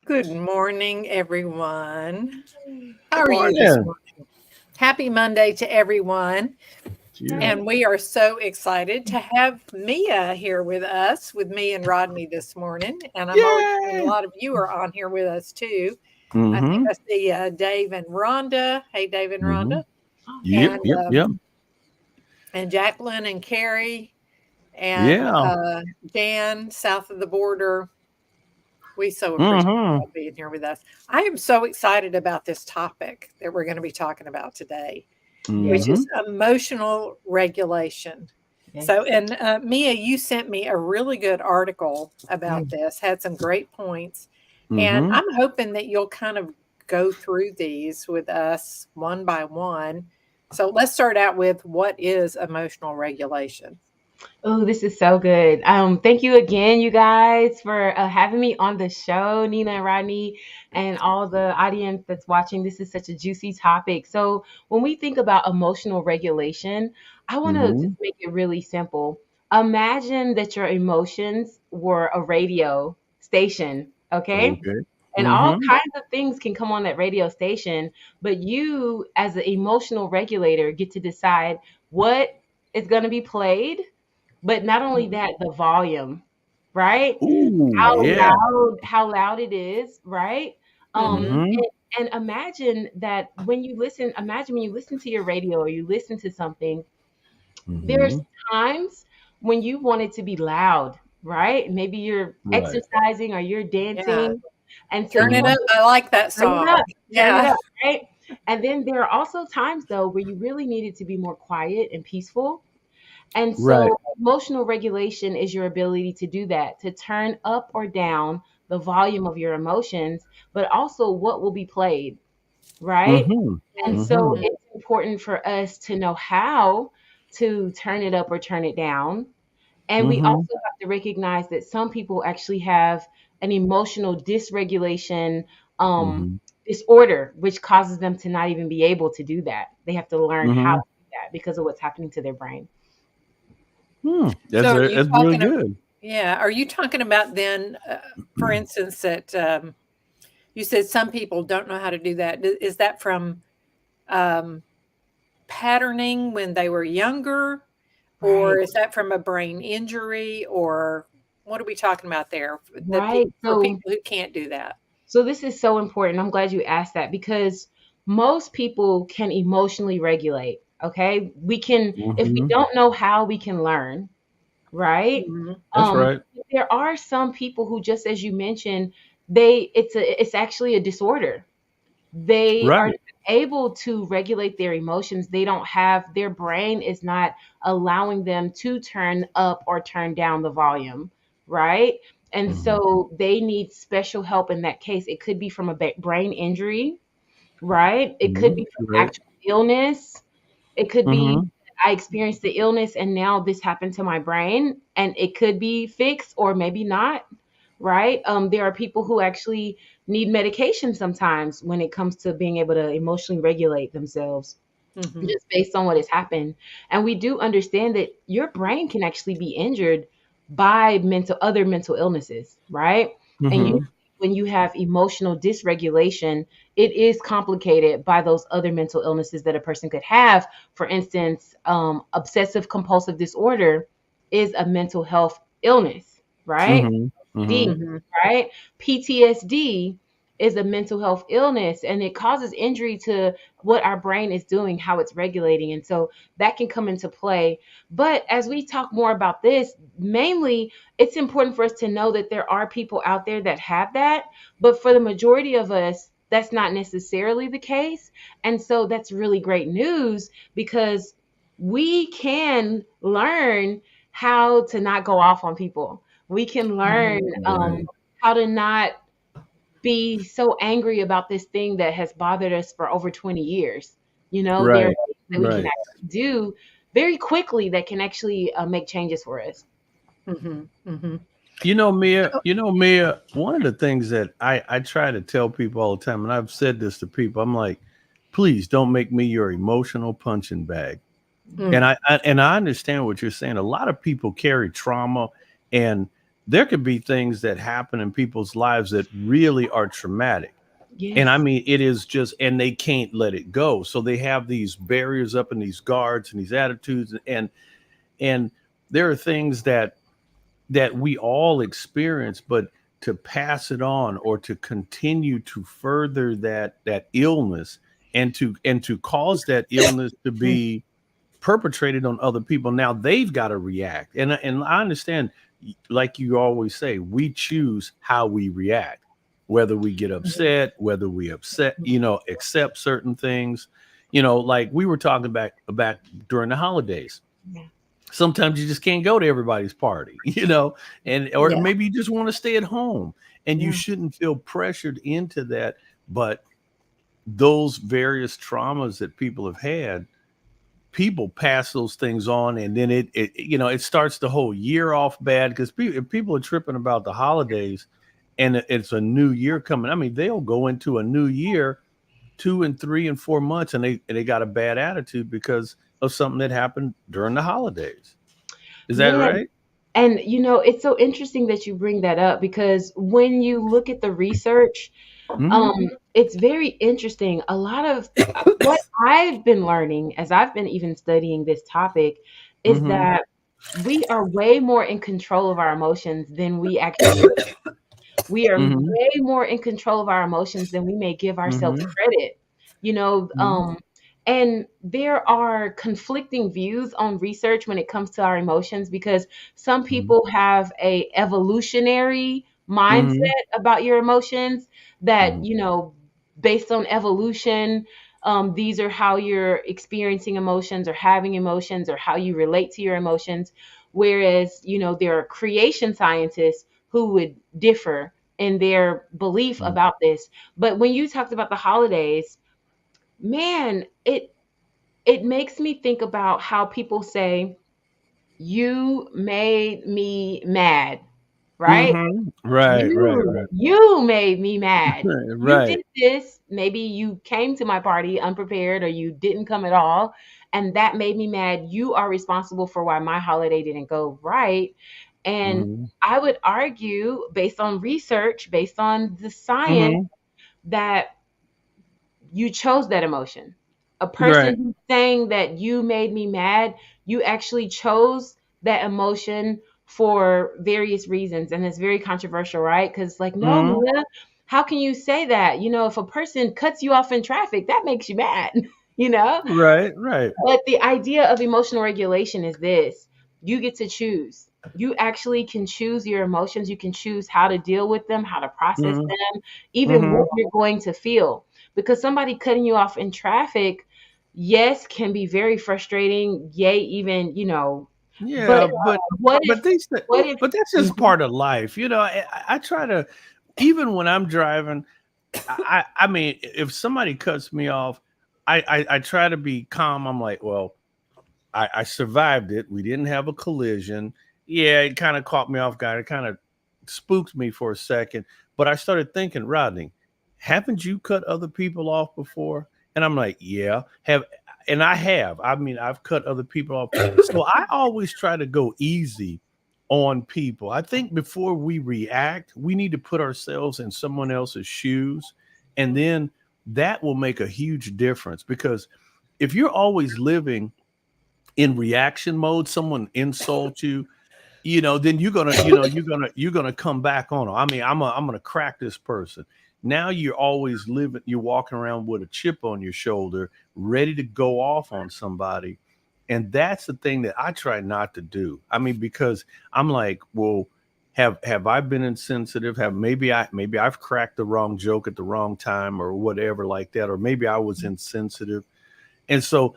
Good morning, everyone. How Good are you this morning. morning? Happy Monday to everyone. To you. And we are so excited to have Mia here with us, with me and Rodney this morning. And I'm already seeing a Yay. lot of you are on here with us too. I think Mm-hmm. I see Dave and Rhonda. Hey, Dave and Mm-hmm. Rhonda. Yep, And yep, yep. Jacqueline and Carrie and Yeah. Dan south of the border. We so appreciate Mm-hmm. y'all being here with us. I am so excited about this topic that we're going to be talking about today, which Mm-hmm. is emotional regulation. So, Yes. and Mia, you sent me a really good article about Mm. this, had some great points. And Mm-hmm. I'm hoping that you'll kind of go through these with us one by one. So, let's start out with what is emotional regulation? Oh, this is so good. Thank you again, you guys, for having me on the show, Nina and Rodney, and all the audience that's watching. This is such a juicy topic. So, when we think about emotional regulation, I want to Mm-hmm. just make it really simple. Imagine that your emotions were a radio station, okay? Okay. And all Mm-hmm. kinds of things can come on that radio station, but you, as an emotional regulator, get to decide what is going to be played, but not only Mhm. that, the volume, right? Ooh, How yeah. loud it is, right? Um, Mhm. Mm-hmm. and imagine that when you listen, imagine when you listen to your radio or you listen to something, there's Mm-hmm. times when you want it to be loud, right? Maybe you're Right. exercising or you're Yeah. dancing, and so Turn you it want up. I like that turn it song. up, turn it Yeah. up, right? And then there are also times though where you really need it to be more quiet and peaceful. And Right. so emotional regulation is your ability to do that, to turn up or down the volume of your emotions, but also what will be played, right? Mm-hmm. And Mm, so Mm-hmm. mhm. it's important for us to know how to turn it up or turn it down. And we Mm-hmm. also have to recognize that some people actually have an emotional dysregulation Mm-hmm. disorder, which causes them to not even be able to do that. They have to learn how Mm-hmm. to do that because of what's happening to their brain. So are you That's really talking good. yeah, are you talking about then, for instance, that, you said some people don't know how to do that. Is that from, um, patterning when they were younger, or Right. is that from a brain injury, or what are we talking about there that Right. for So people who can't do that? this is so important. I'm glad you asked that because most people can emotionally regulate. Okay. We can, if we Mm-hmm. don't know how, we can learn, right? Mhm. That's right. There are some people who, just as you mentioned, it's actually a disorder. They are Right. not able to regulate their emotions. They don't have, their brain is not allowing them to turn up or turn down the volume, right? And Mm-hmm. so they need special help in that case. It could be from a brain injury, right? It could Mm-hmm. be from Right. actual illness. It could be Mm-hmm. I experienced the illness and now this happened to my brain, and it could be fixed or maybe not, right? There are people who actually need medication sometimes when it comes to being able to emotionally regulate themselves Mhm. just based on what has happened. And we do understand that your brain can actually be injured by other mental illnesses, right? And usually Mm-hmm. when you have emotional dysregulation, it is complicated by those other mental illnesses that a person could have. For instance, obsessive compulsive disorder is a mental health illness, right? Mm-hmm. Mm-hmm. D, Mhm. right? PTSD is a mental health illness and it causes injury to what our brain is doing, how it's regulating. And so that can come into play. But as we talk more about this, mainly it's important for us to know that there are people out there that have that. But for the majority of us, that's not necessarily the case. And so that's really great news because we can learn how to not go off on people. We can learn Mhm. Right. how to not be so angry about this thing that has bothered us for over 20 years. You know, there are Right. things that we can Mhm. Right. actually do very quickly that can actually make changes for us. Mhm. Mhm. Mia, So one of the things that I try to tell people all the time, and I've said this to people, I'm like, please don't make me your emotional punching bag. And mm, I understand what you're saying. A lot of people carry trauma, and there could be things that happen in people's lives that really are traumatic. And I Yes. mean, it is just, and they can't let it go. So they have these barriers up and these guards and these attitudes. And there are things that we all experience, but to pass it on or to continue to further that illness and to cause that illness to Mm. be perpetrated on other people. Now they've got to react. And I understand, like you always say, we choose how we react, whether we get Mhm. upset, whether we upset, accept certain things. Like we were talking about during the holidays. Yeah. Sometimes you just can't go to everybody's party, and or Yeah. maybe you just want to stay at home, and you Yeah. shouldn't feel pressured into that. But those various traumas that people have had, people pass those things on, and then it starts the whole year off bad, because if people are tripping about the holidays and it's a new year coming. I mean, they'll go into a new year 2 and 3 and 4 months, and they got a bad attitude because of something that happened during the holidays. Is that Man, right? and it's so interesting that you bring that up because when you look at the research, Hmm. it's very interesting. A lot of what I've been learning as I've been even studying this topic is Hmm. that we are way more in control of our emotions than we actually we are Hmm. way more in control of our emotions than we may give ourselves Hmm. credit. You know, Hmm. and there are conflicting views on research when it comes to our emotions because some people have a evolutionary mindset Hmm. about your emotions that, Hmm. based on evolution, these are how you're experiencing emotions or having emotions or how you relate to your emotions. Whereas, there are creation scientists who would differ in their belief Hmm. about this. But when you talked about the holidays, man, it makes me think about how people say, "You made me mad," right? Hmm. Right, right, You right. you made me mad. You did Right. this. Maybe you came to my party unprepared or you didn't come at all, and that made me mad. You are responsible for why my holiday didn't go right. And Hmm. I would argue, based on research, based on the science, Hmm. that you chose that emotion. A person Right. who's saying that you made me mad, you actually chose that emotion for various reasons. And it's very controversial, right? Because, like, no, Hmm. Malia, how can you say that? If a person cuts you off in traffic, that makes you mad, you know? Right, right. But the idea of emotional regulation is this: you get to choose. You actually can choose your emotions. You can choose how to deal with them, how to process Hmm. them, even Hmm. what you're going to feel. Because somebody cutting you off in traffic, yes, can be very frustrating. Yay, even, but Yeah, but what if, but they said, what if, but that's just Mhm. part of life. I try to, even when I'm driving, I mean, if somebody cuts me off, I try to be calm. I'm like, well, I survived it. We didn't have a collision. Yeah, it kind of caught me off guard. It kind of spooked me for a second. But I started thinking, Rodney, haven't you cut other people off before? And I'm like, yeah, have, and I have. I mean, I've cut other people off. So I always try to go easy on people. I think before we react, we need to put ourselves in someone else's shoes. And then that will make a huge difference, because if you're always living in reaction mode, someone insults you, then you're gonna come back on them. I mean, I'm gonna crack this person. Now you're always living, you're walking around with a chip on your shoulder, ready to go off on somebody. And that's the thing that I try not to do. I mean, because I'm like, well, have I been insensitive? Have maybe I've cracked the wrong joke at the wrong time or whatever like that, or maybe I was insensitive. And so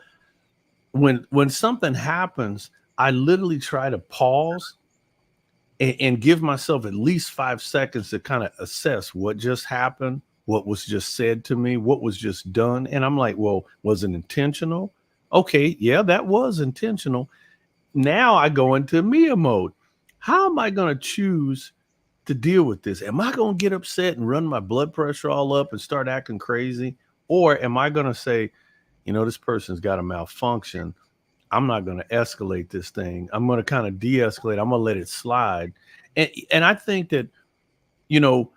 when something happens, I literally try to pause and give myself at least 5 seconds to kind of assess what just happened, what was just said to me, what was just done. And I'm like, well, was it intentional? Okay, yeah, that was intentional. Now I go into Mia mode. How am I going to choose to deal with this? Am I going to get upset and run my blood pressure all up and start acting crazy? Or am I going to say, this person's got a malfunction. I'm not going to escalate this thing. I'm going to kind of de-escalate. I'm going to let it slide. And I think that, you know,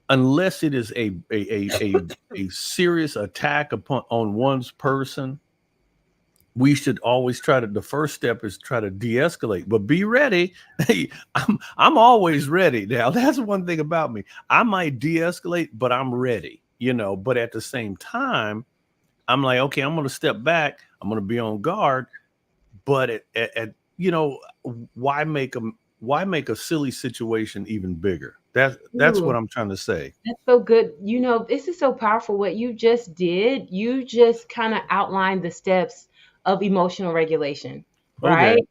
unless it is a serious attack upon on one's person, we should always try to, the first step is try to de-escalate, but be ready. Hey, I'm always ready. Now that's one thing about me. I might de-escalate, but I'm ready, you know, but at the same time, I'm like, okay, I'm going to step back. I'm going to be on guard, but you know, why make a silly situation even bigger? That's what Ooh. I'm trying to say. That's so good. You know, this is so powerful. What you just did, you just kind of outlined the steps of emotional regulation, Okay, right?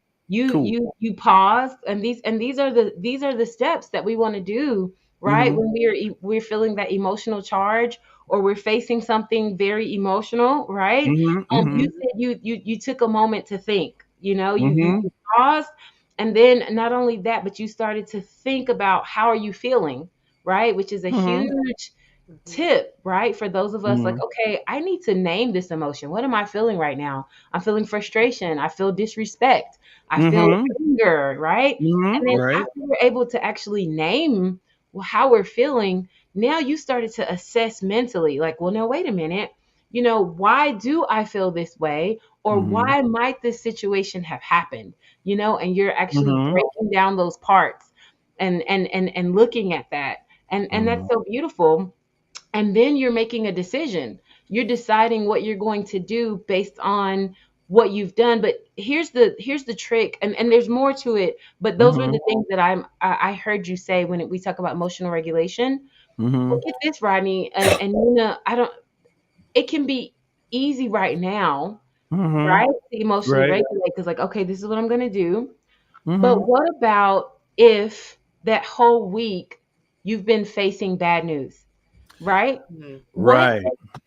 cool. You paused, and these are the steps that we want to do, right? Mm-hmm. When we're feeling that emotional charge, or we're facing something very emotional, right? Mm-hmm. You Mm-hmm. said you took a moment to think. You know, Mm-hmm. you paused, and then not only that, but you started to think about how are you feeling, right? Which is a Mm-hmm. huge Mhm. tip, right? For those of us like, Mm-hmm. okay, I need to name this emotion. What am I feeling right now? I'm feeling frustration. I feel disrespect. I feel Mm-hmm. anger, right? And Mm-hmm. then Right. after we're able to actually name how we're feeling, now you started to assess mentally, like, well, no, wait a minute. You know, why do I feel this way? Or Mm-hmm. why might this situation have happened? You know, and you're actually Mm-hmm. breaking down those parts and looking at that. And that's Mm-hmm. so beautiful. And then you're making a decision. You're deciding what you're going to do based on what you've done. But here's the trick, and there's more to it, but those were Mm-hmm. the things that I heard you say when we talk about emotional regulation. Mm-hmm. Look at this, Rodney, and Nina. I don't It can be easy right now, Mm-hmm. right, to emotionally Right. regulate, because like, okay, this is what I'm going to do. Mm-hmm. But what about if that whole week you've been facing bad news, right? Mhm. What if Right.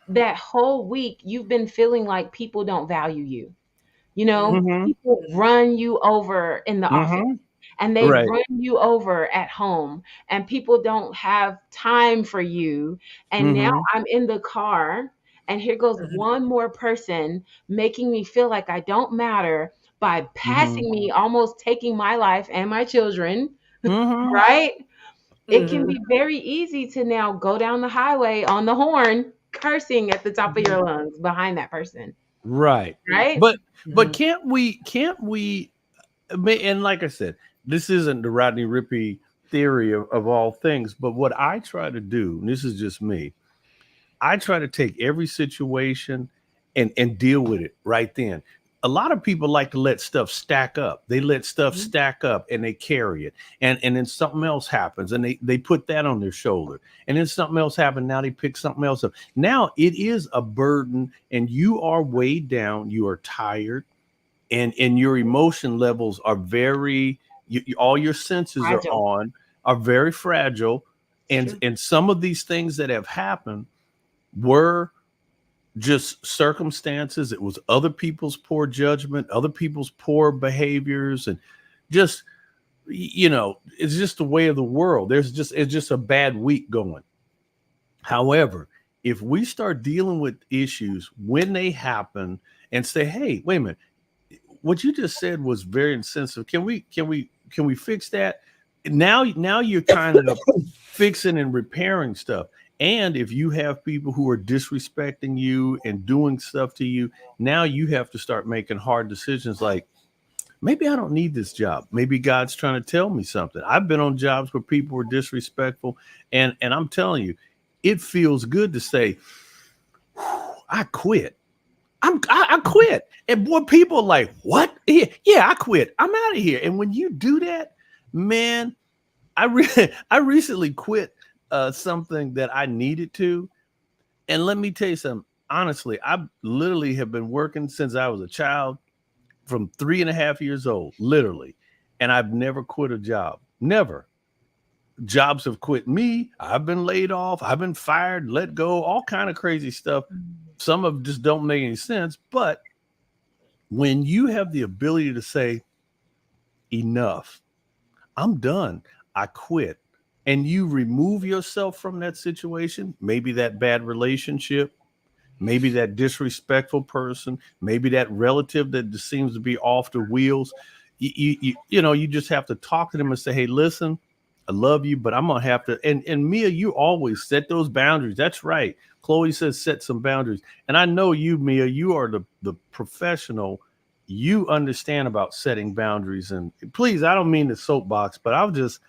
that whole week you've been feeling like people don't value you? You know, Mhm. Mm-hmm. people run you over in the office, Mm-hmm. and they Right. run you over at home, and people don't have time for you. And now Mm-hmm. I'm in the car, and here goes Mhm. one more person making me feel like I don't matter by Mm-hmm. passing me, almost taking my life and my children, Mm-hmm. right? It can Mhm. be very easy to now go down the highway on the horn, cursing at the top of Mhm. your lungs behind that person, Right. right? But Mhm. can't we and like I said, this isn't the Rodney Rippey theory of all things, but what I try to do, and this is just me, I try to take every situation and deal with it right then. A lot of people like to let stuff stack up. They let stuff Mhm. stack up and they carry it. And then something else happens and they put that on their shoulder. And then something else happened. Now they pick something else up. Now it is a burden and you are weighed down. You are tired and your emotion levels are very all your senses Fragile. are very fragile. and Sure. and some of these things that have happened were just circumstances. It was other people's poor judgment, other people's poor behaviors, and just it's just the way of the world. It's just a bad week going. However, if we start dealing with issues when they happen and say, hey, wait a minute, what you just said was very insensitive. Can we fix that? Now you're kind of fixing and repairing stuff. And if you have people who are disrespecting you and doing stuff to you, now you have to start making hard decisions like maybe I don't need this job. Maybe God's trying to tell me something. I've been on jobs where people were disrespectful and I'm telling you, it feels good to say I quit. I quit. And boy, people are like, what? Yeah, yeah, I quit. I'm out of here. And when you do that, man, I recently quit something that I needed to. And let me tell you something. Honestly, I literally have been working since I was a child, from 3.5 years old, literally. And I've never quit a job. Never. Jobs have quit me. I've been laid off. I've been fired, let go, all kind of crazy stuff. Some of them just don't make any sense. But when you have the ability to say, enough, I'm done, I quit, and you remove yourself from that situation, maybe that bad relationship, maybe that disrespectful person, maybe that relative that just seems to be off the wheels. You just have to talk to them and say, hey, listen, I love you, but I'm gonna have to. And Mia, you always set those boundaries. That's right. Chloe says set some boundaries, and I know you, Mia. You are the professional. You understand about setting boundaries. And please, I don't mean the soapbox, but I'll just,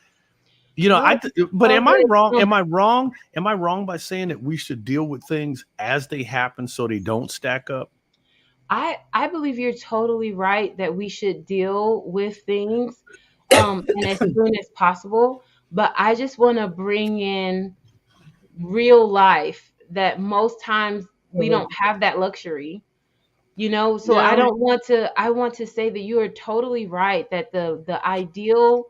No, but so am I good. wrong? Am I wrong? Am I wrong by saying that we should deal with things as they happen so they don't stack up? I believe you're totally right that we should deal with things and as soon as possible. But I just want to bring in real life that most times we Mhm. don't have that luxury. So I Yeah. don't want to I want to say that you are totally right that the ideal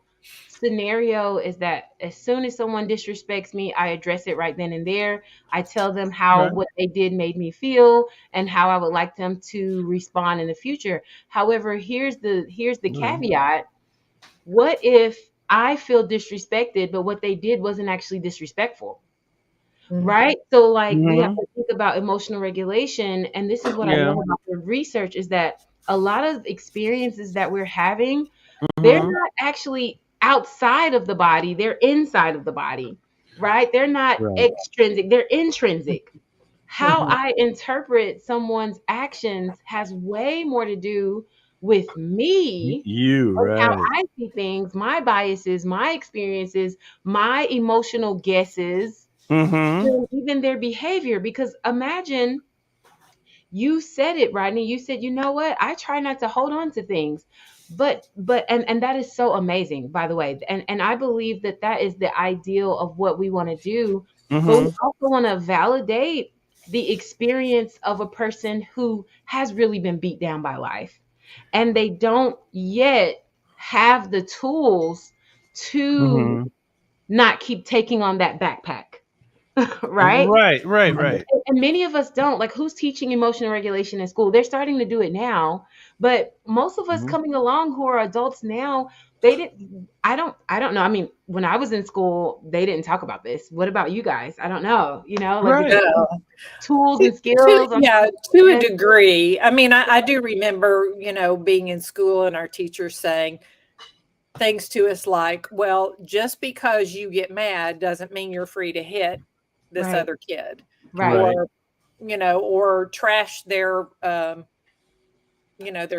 scenario is that as soon as someone disrespects me, I address it right then and there. I tell them how Right. what they did made me feel and how I would like them to respond in the future. However, here's the Right. caveat. What if I feel disrespected, but what they did wasn't actually disrespectful? Mhm. Right? So like we have Mm-hmm. to think about emotional regulation, and this is what I love Yeah. about the research is that a lot of experiences that we're having, they're Mm-hmm. not actually outside of the body, they're inside of the body. Right? They're not Right. extrinsic, they're intrinsic. How Mhm. I interpret someone's actions has way more to do with me You and how right. I see things, my biases, my experiences, my emotional guesses, Mm-hmm. than even their behavior. Because imagine you said it, Rodney. You said, you know what? I try not to hold on to things. And that is so amazing, by the way. And I believe that that is the ideal of what we want to do. But we Mm-hmm. also want to validate the experience of a person who has really been beat down by life. And they don't yet have the tools to Mm-hmm. not keep taking on that backpack. Right? Right. Right. Mhm. Right. And many of us don't. Like, who's teaching emotional regulation in school? They're starting to do it now, but most of us Mm-hmm. coming along who are adults now, they didn't. I don't know. I mean, when I was in school, they didn't talk about this. What about you guys? I don't know. Like the Right. tools To and skills. yeah, to a degree. I mean, I do remember, being in school and our teachers saying things to us like, "Well, just because you get mad doesn't mean you're free to hit this Right, other kid," right, Right. or, or trash their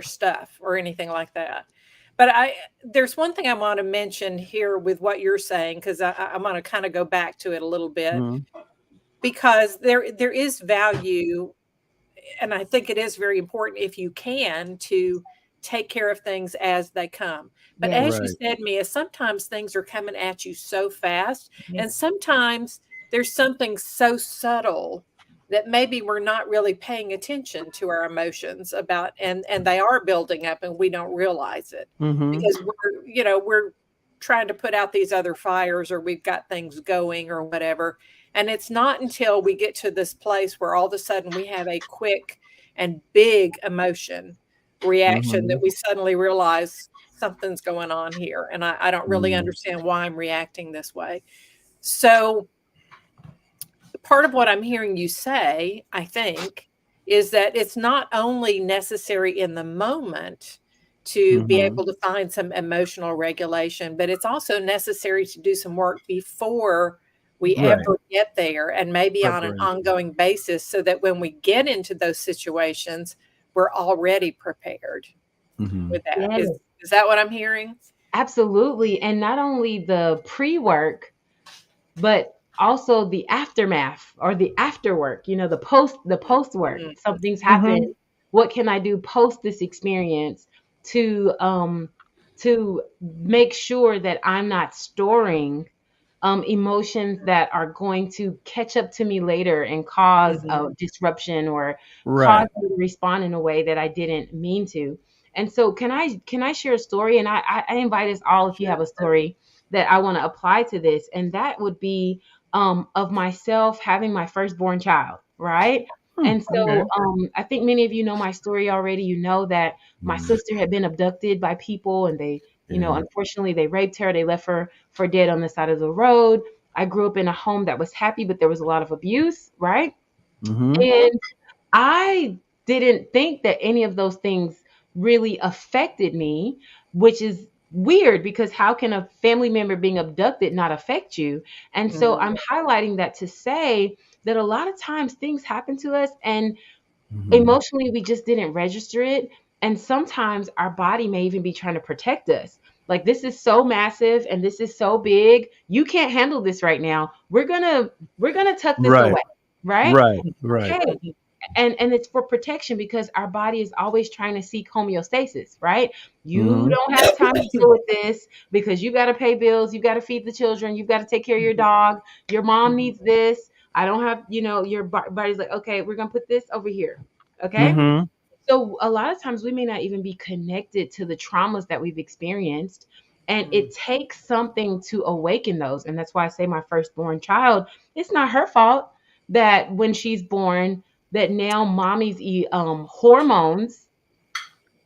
stuff or anything like that. But there's one thing I want to mention here with what you're saying because I'm going to kind of go back to it a little bit Mm-hmm. because there is value, and I think it is very important if you can to take care of things as they come. But yes, as you Right. said, Mia, sometimes things are coming at you so fast, yes, and sometimes there's something so subtle that maybe we're not really paying attention to our emotions about, and they are building up and we don't realize it Mm-hmm. because we're trying to put out these other fires or we've got things going or whatever. And it's not until we get to this place where all of a sudden we have a quick and big emotion reaction that Mm-hmm. we suddenly realize something's going on here. And I don't really Mm-hmm. understand why I'm reacting this way. So, part of what I'm hearing you say, I think, is that it's not only necessary in the moment to be Mm-hmm. able to find some emotional regulation, but it's also necessary to do some work before we Right. ever get there and maybe on an Preparation. ongoing basis so that when we get into those situations, we're already prepared Mm-hmm. with that. yes, Is that what I'm hearing? absolutely. And not only the pre-work, but also the aftermath or the after work, the post work. Mhm. Something's happened. Mm-hmm. What can I do post this experience to make sure that I'm not storing emotions that are going to catch up to me later and cause Mhm. a disruption or cause Right. me to respond in a way that I didn't mean to. And so can I share a story? And I invite us all, if you have a story that I want to apply to this, and that would be of myself having my firstborn child, right? Hmm. And Okay. so I think many of you know my story already. You know that my Mm. sister had been abducted by people, and they, Yeah. unfortunately, they raped her. They left her for dead on the side of the road. I grew up in a home that was happy, but there was a lot of abuse, right? Mm-hmm. And I didn't think that any of those things really affected me, which is weird because how can a family member being abducted not affect you? And so Mhm. I'm highlighting that to say that a lot of times things happen to us and Mhm. emotionally we just didn't register it. And sometimes our body may even be trying to protect us. Like, this is so massive and this is so big. You can't handle this right now. We're gonna tuck this Right. away, right? Right. Right. Okay, and it's for protection because our body is always trying to seek homeostasis, right? You Mhm. don't have time to deal with this because you got to pay bills, you got to feed the children, you've got to take care of your dog, your mom needs this. I don't have, your body's like, okay, we're gonna put this over here, okay? Mhm. So a lot of times we may not even be connected to the traumas that we've experienced. And Mhm. it takes something to awaken those. And that's why I say my firstborn child, it's not her fault that when she's born, that now mommy's hormones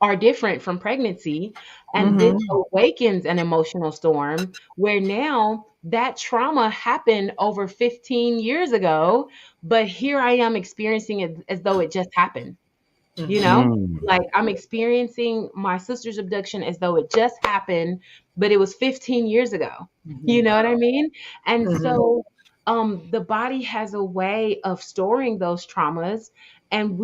are different from pregnancy. And this Mhm. awakens an emotional storm where now that trauma happened over 15 years ago, but here I am experiencing it as though it just happened. You Mhm. know, Mm. like I'm experiencing my sister's abduction as though it just happened, but it was 15 years ago. You Mhm. know what I mean? And Mhm. so the body has a way of storing those traumas. And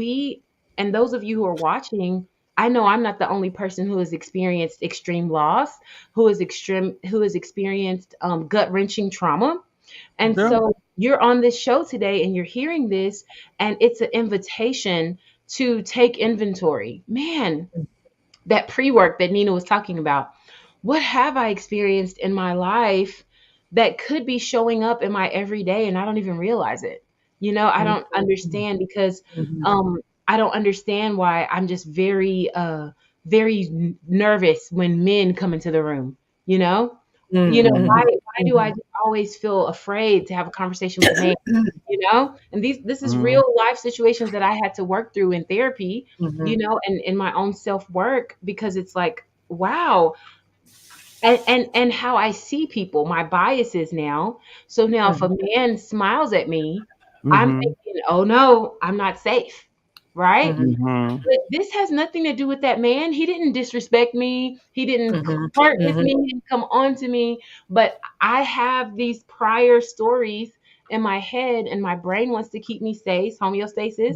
and those of you who are watching, I know I'm not the only person who has experienced extreme loss, who has experienced gut wrenching trauma. And Yeah. so you're on this show today and you're hearing this, and it's an invitation to take inventory. Man, that pre work that Nina was talking about, what have I experienced in my life that could be showing up in my everyday and I don't even realize it? I Mhm. don't understand because Mhm. um, I don't understand why I'm just very nervous when men come into the room. You know, Mhm. why do I just always feel afraid to have a conversation with a man? And this is Mhm. real life situations that I had to work through in therapy, Mhm. and in my own self work, because it's like, wow. And how I see people, my biases now. So now if a Mhm. man smiles at me, I'm Mhm. thinking, oh no, I'm not safe, right? Mhm. Mhm. But this has nothing to do with that man. He didn't disrespect me. He didn't Mhm. flirt with Mhm. me. He didn't come on to me. But I have these prior stories in my head, and my brain wants to keep me safe, homeostasis.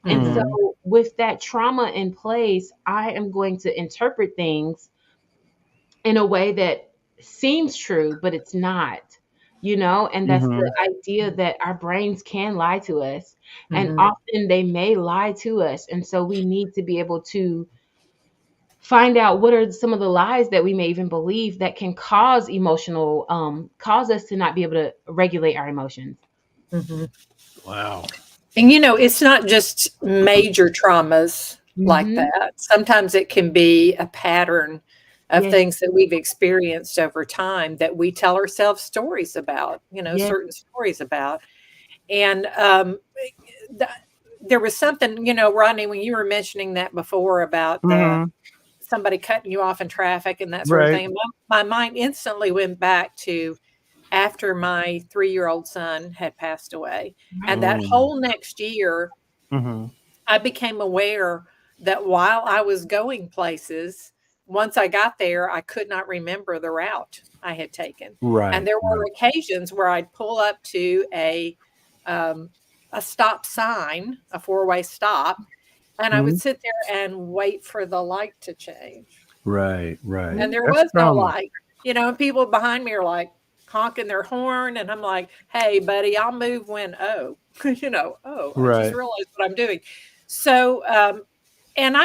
And so, Mhm. Mhm. with that trauma in place, I am going to interpret things in a way that seems true, but it's not. And that's the Mhm. idea that our brains can lie to us, and Mhm. often they may lie to us. And so we need to be able to find out what are some of the lies that we may even believe that can cause us to not be able to regulate our emotions. Mhm. Wow. And it's not just major traumas like Hmm. that. Sometimes it can be a pattern of Yes, things that we've experienced over time that we tell ourselves stories about, yes. certain stories about. And th- there was something, Rodney, when you were mentioning that before about the Mhm. somebody cutting you off in traffic and that sort of Right. thing. And my mind instantly went back to after my 3-year-old son had passed away. And Right. that Mm. whole next year, Mhm. I became aware that while I was going places, once I got there, I could not remember the route I had taken. And Right. there were Right. occasions where I'd pull up to um, a stop sign, a four-way stop, and I would Mhm. sit there and wait for the light to change. Right. Right. And there That's was no trauma. light, and people behind me are like honking their horn, and I'm like, "Hey, buddy, I'll move when oh, I just Right. realized what I'm doing." So, and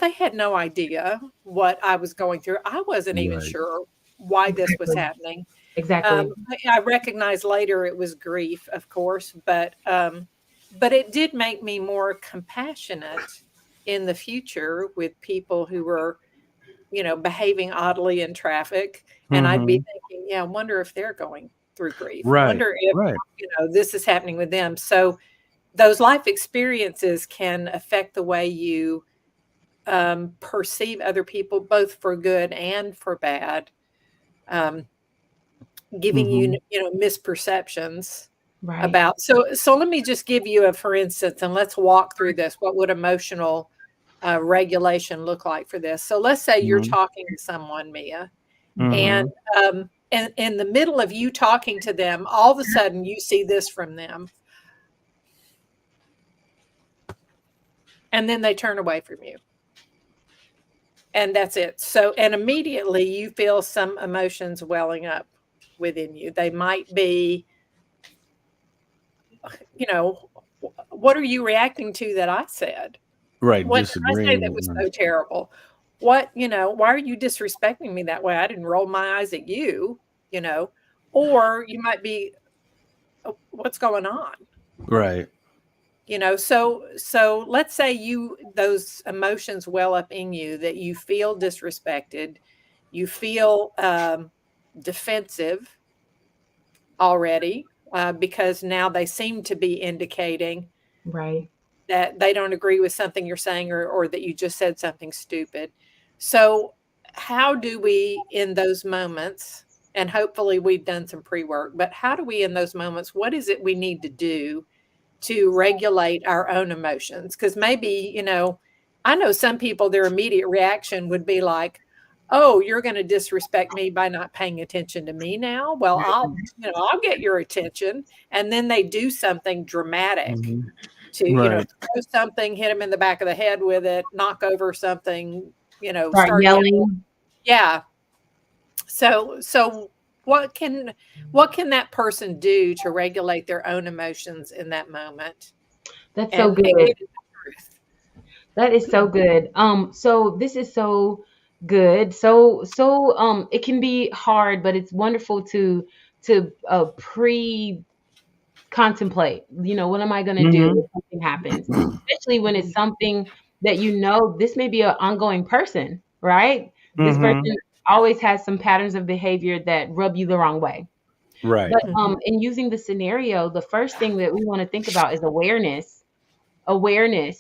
they had no idea what I was going through. I wasn't even Right. sure why this was Exactly. happening. Exactly. I recognized later it was grief, of course, but it did make me more compassionate in the future with people who were behaving oddly in traffic, and I'd be Mhm. thinking, "Yeah, I wonder if they're going through grief. Right. Wonder if, Right. this is happening with them." So, those life experiences can affect the way you, perceive other people, both for good and for bad, um, giving you, Mhm. misperceptions. Right. about. So let me just give you a for instance, and let's walk through this. What would emotional regulation look like for this? So let's say you're Mhm. talking to someone, Mia, and Mhm. in the middle of you talking to them, all of a sudden you see this from them, and then they turn away from you. And that's it. So, and immediately you feel some emotions welling up within you. They might be, you know, what are you reacting to that I said? Right. What did I say that Disagreeing. was so terrible? What, why are you disrespecting me that way? I didn't roll my eyes at you, you know, or you might be, "Oh, what's going on?" Right. So let's say those emotions well up in you that you feel disrespected, you feel defensive already, because now they seem to be indicating Right. that they don't agree with something you're saying, or that you just said something stupid. So how do we in those moments, and hopefully we've done some pre-work, but how do we in those moments, what is it we need to do to regulate our own emotions? Because maybe, I know some people, their immediate reaction would be like, "Oh, you're going to disrespect me by not paying attention to me now? Well, I'll get your attention." And then they do something dramatic Mhm. to, Right. throw something, hit him in the back of the head with it, knock over something, Start start yelling. yelling. Yeah. So what can that person do to regulate their own emotions in that moment That's so and good. get at the truth? That is so good. So this is so good. So it can be hard, but it's wonderful to pre contemplate. What am I going to do Mhm. if something happens? Especially when it's something that this may be an ongoing person, right? This Mhm. person always has some patterns of behavior that rub you the wrong way. Right. But Mhm, in using the scenario, the first thing that we want to think about is awareness.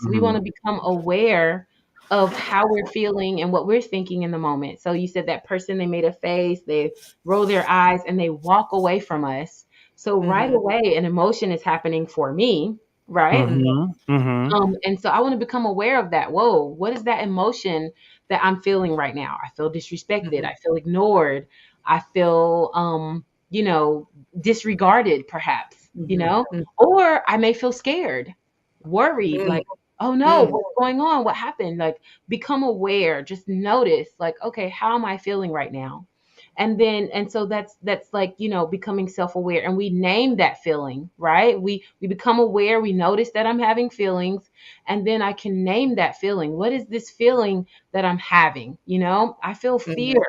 We want to Mhm. become aware of how we're feeling and what we're thinking in the moment. So you said that person, they made a face, they roll their eyes, and they walk away from us. So right mhm, away, an emotion is happening for me, right? mhm, Mhm. Mhm. And so I want to become aware of that. Whoa, what is that emotion that I'm feeling right now? I feel disrespected. mhm, I feel ignored. I feel, disregarded, perhaps, mhm, mhm, or I may feel scared, worried, mm, like, oh no, mm, what's going on? What happened? Like, become aware, just notice, like, okay, how am I feeling right now? And so that's like, becoming self-aware, and we name that feeling, right? We become aware, we notice that I'm having feelings, and then I can name that feeling. What is this feeling that I'm having? I feel fear. mhm,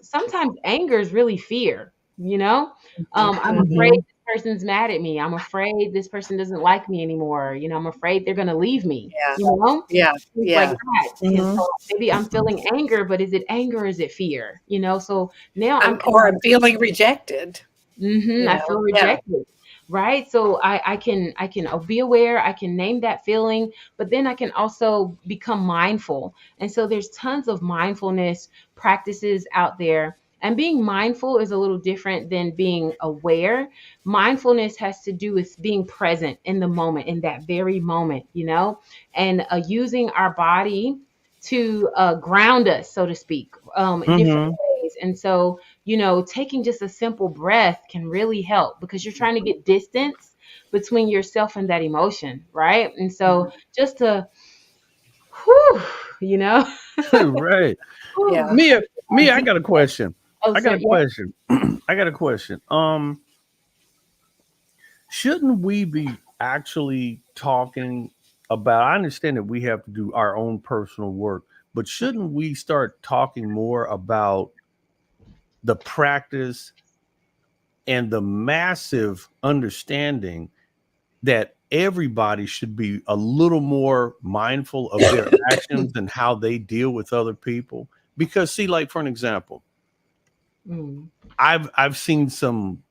Sometimes anger is really fear, mhm, I'm afraid Mhm. this person's mad at me. I'm afraid this person doesn't like me anymore. I'm afraid they're going to leave me, yeah, yeah, things like yeah, that. And Mhm. so maybe I'm feeling anger, but is it anger or is it fear? So now I'm or I'm feeling rejected, I feel yeah, rejected, right? So I can be aware, I can name that feeling, but then I can also become mindful. And so there's tons of mindfulness practices out there. And being mindful is a little different than being aware. Mindfulness has to do with being present in the moment, in that very moment, and using our body to ground us, so to speak, in different Mhm. ways. And so taking just a simple breath can really help because you're trying to get distance between yourself and that emotion, right? And so mhm, just to, whew, you know, Right. yeah, whew, Mia, I deep- got a question. oh, I got so a yeah. question. I got a question. Shouldn't we be actually talking about, I understand that we have to do our own personal work, but shouldn't we start talking more about the practice and the massive understanding that everybody should be a little more mindful of their actions and how they deal with other people? Because see, like for an example, Mm, I've seen some,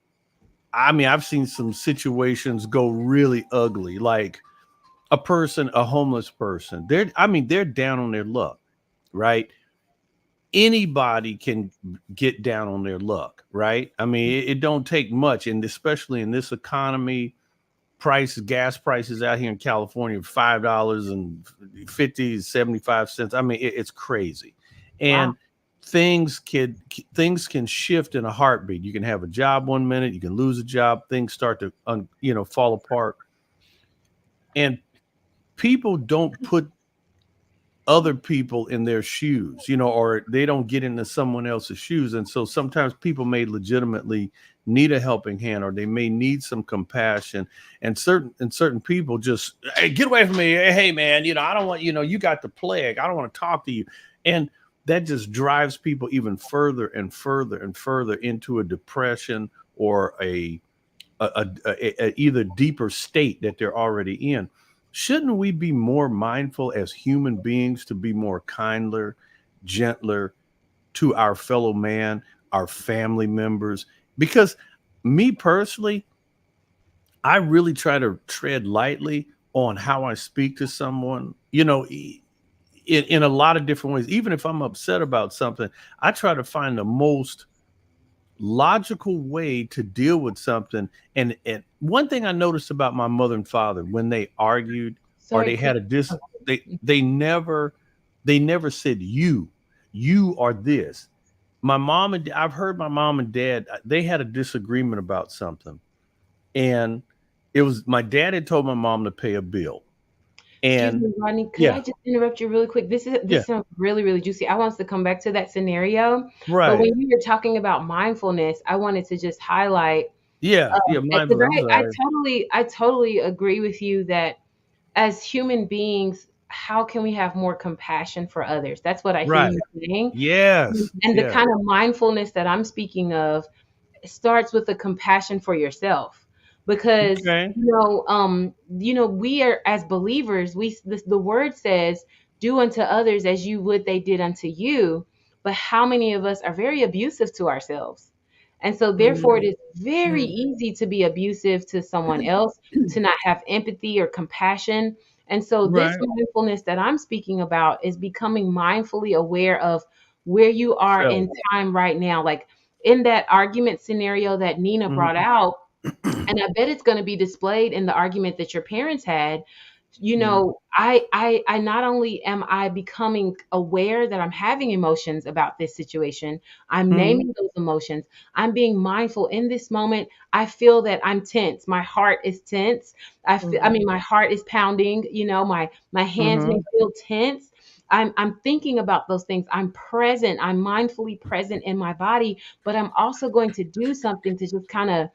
I've seen some situations go really ugly. Like a homeless person, they're down on their luck, right? anybody can get down on their luck, right? I mean, it don't take much, and especially in this economy, gas prices out here in California, $5.50 75 cents. I mean, it's crazy, Wow. and things can shift in a heartbeat. You can have a job one minute, you can lose a job, things start to fall apart, and people don't put other people in their shoes, or they don't get into someone else's shoes. And so sometimes people may legitimately need a helping hand, or they may need some compassion. And certain people just, hey, get away from me. Hey man, I don't want, you got the plague. I don't want to talk to you. And that just drives people even further and further and further into a depression or a either deeper state that they're already in. Shouldn't we be more mindful as human beings to be more kinder, gentler to our fellow man, our family members? Because me personally, I really try to tread lightly on how I speak to someone, in a lot of different ways. Even if I'm upset about something, I try to find the most logical way to deal with something. And one thing I noticed about my mother and father, when they argued or Sorry, they Chris. had they never said you are this. I've heard my mom and dad, they had a disagreement about something, and it was my dad had told my mom to pay a bill. Excuse And me, Rodney. Could I yeah, just interrupt you really quick? This yeah, sounds really, really juicy. I want us to come back to that scenario. But right, when you were talking about mindfulness, I wanted to just highlight yeah, because mindful, I'm sorry. I totally agree with you that as human beings, how can we have more compassion for others? That's what I hear Right, you saying. yes, And the yes, kind of mindfulness that I'm speaking of starts with a compassion for yourself, because okay, we are, as believers, the word says, do unto others as you would they did unto you. But how many of us are very abusive to ourselves? And so therefore it Mhm. is very easy to be abusive to someone else, to not have empathy or compassion. And so this right, mindfulness that I'm speaking about is becoming mindfully aware of where you are self. in time right now. Like in that argument scenario that Nina brought Mhm. out, and I bet it's going to be displayed in the argument that your parents had. Mhm. I not only am I becoming aware that I'm having emotions about this situation, I'm Mhm. naming those emotions. I'm being mindful in this moment. I feel that I'm tense. My heart is tense. I Mhm. mean, my heart is pounding. My hands may Mhm. feel tense. I'm thinking about those things. I'm present. I'm mindfully present in my body, but I'm also going to do something to just kind of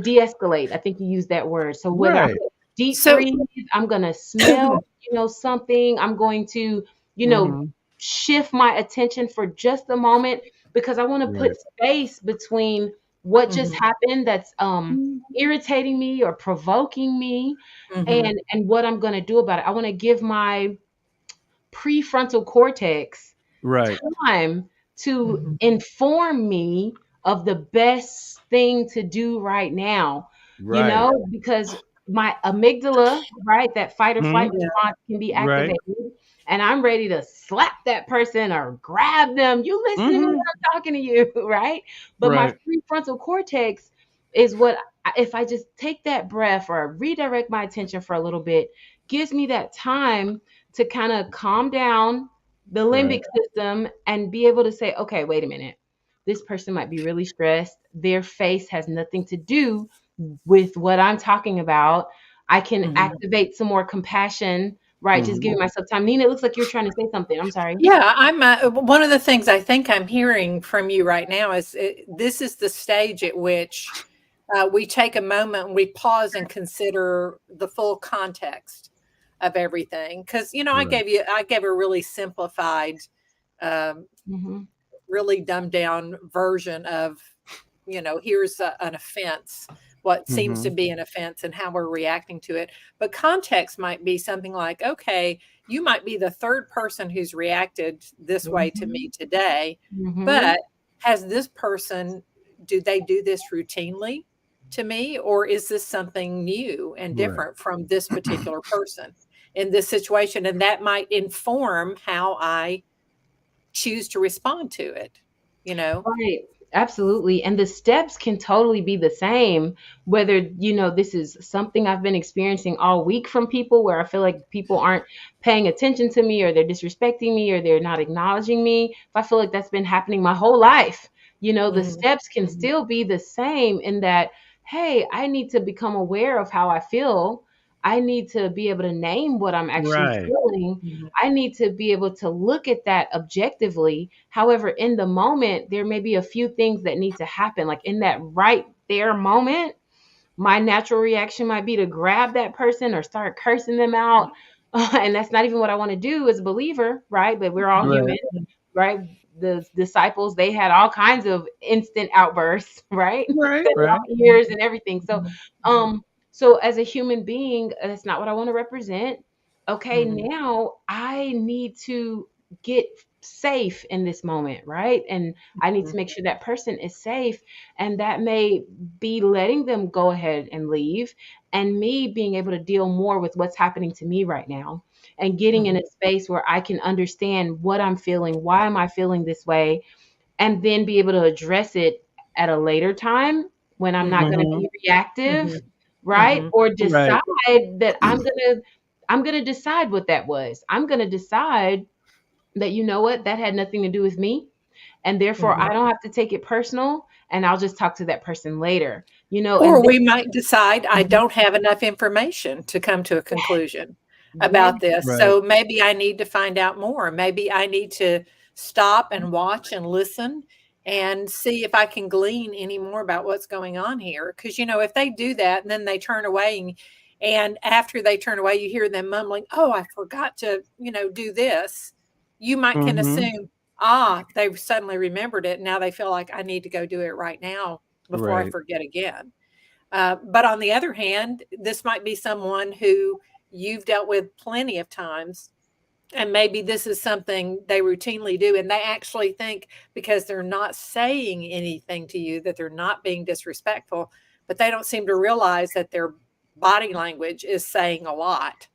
de-escalate. I think you used that word. So whether I'm Right. gonna deep So breathe, I'm gonna smell, something, I'm going to, you know, Mhm. shift my attention for just a moment, because I want to put Right. space between what just Mhm. happened that's irritating me or provoking me, Mhm. and what I'm gonna do about it. I want to give my prefrontal cortex Right. time to Mhm. inform me of the best thing to do right now, Right. because my amygdala, right, that fight or flight Mhm. Yeah. response can be Right. activated, and I'm ready to slap that person or grab them. You listening to me? Mhm. I'm talking to you, right? But my Right. prefrontal cortex is what, if I just take that breath or redirect my attention for a little bit, gives me that time to kind of calm down the Right. limbic system and be able to say, okay, wait a minute. This person might be really stressed. Their face has nothing to do with what I'm talking about. I can Mhm. activate some more compassion, right? Just Mhm. giving myself time. Nina, it looks like you're trying to say something. I'm sorry. Yeah, one of the things I think I'm hearing from you right now is this is the stage at which we take a moment and we pause and consider the full context of everything. Because Right. I gave a really simplified, um, Hmm. really dumbed down version of, here's an offense, what seems to Mhm. be an offense, and how we're reacting to it. But context might be something like, okay, you might be the third person who's reacted this way to Hmm. me today, Hmm. but has this person, do they do this routinely to me, or is this something new and Right. different from this particular person in this situation? And that might inform how I choose to respond to it, you know? Right. Absolutely. And the steps can totally be the same, whether, this is something I've been experiencing all week from people where I feel like people aren't paying attention to me, or they're disrespecting me, or they're not acknowledging me. If I feel like that's been happening my whole life, the Mhm, steps can mhm, still be the same in that, hey, I need to become aware of how I feel. I need to be able to name what I'm actually Right. feeling. mhm, I need to be able to look at that objectively. However, in the moment, there may be a few things that need to happen. Like in that right there moment, my natural reaction might be to grab that person or start cursing them out. And that's not even what I want to do as a believer, right? But we're all human, Right. right? The disciples, they had all kinds of instant outbursts, right? Right. Set Right. off ears and everything. So, mhm, mhm, um, so as a human being, that's not what I want to represent. Okay, mhm, now I need to get safe in this moment, right? And I need to mhm, make sure that person is safe. And that may be letting them go ahead and leave, and me being able to deal more with what's happening to me right now, and getting in mhm, a space where I can understand what I'm feeling, why am I feeling this way, and then be able to address it at a later time when I'm not going to Mm-hmm. be reactive, mhm, right? mhm, Or Right. decide that I'm going to decide what that was. I'm going to decide that, what, that had nothing to do with me, and therefore I mhm. don't have to take it personal, and I'll just talk to that person later. Or And we might decide I then, don't have enough information to come to a conclusion yeah, about this. Right. So maybe I need to find out more. Maybe I need to stop and watch and listen and see if I can glean any more about what's going on here. Because, if they do that and then they turn away, and after they turn away, you hear them mumbling, oh, I forgot to, do this. You might can Mm-hmm. assume, they've suddenly remembered it. Now they feel like I need to go do it right now before I Right. forget again. But on the other hand, this might be someone who you've dealt with plenty of times, and maybe this is something they routinely do, and they actually think because they're not saying anything to you that they're not being disrespectful, but they don't seem to realize that their body language is saying a lot.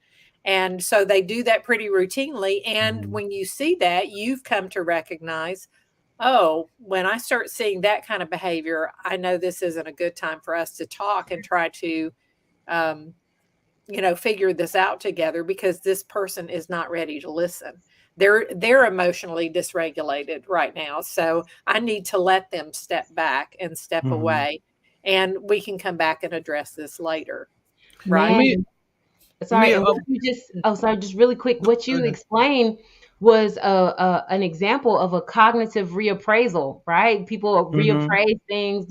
And so they do that pretty routinely. And Mhm. when you see that, you've come to recognize, oh, when I start seeing that kind of behavior, I know this isn't a good time for us to talk and try to, um, figure this out together because this person is not ready to listen. They're emotionally dysregulated right now. So I need to let them step back and step Mhm. away, and we can come back and address this later. Let Right? me man. let Sorry, me and what you just oh, sorry, just really quick, what go you ahead. explained was an example of a cognitive reappraisal, right? People Mhm. reappraise things,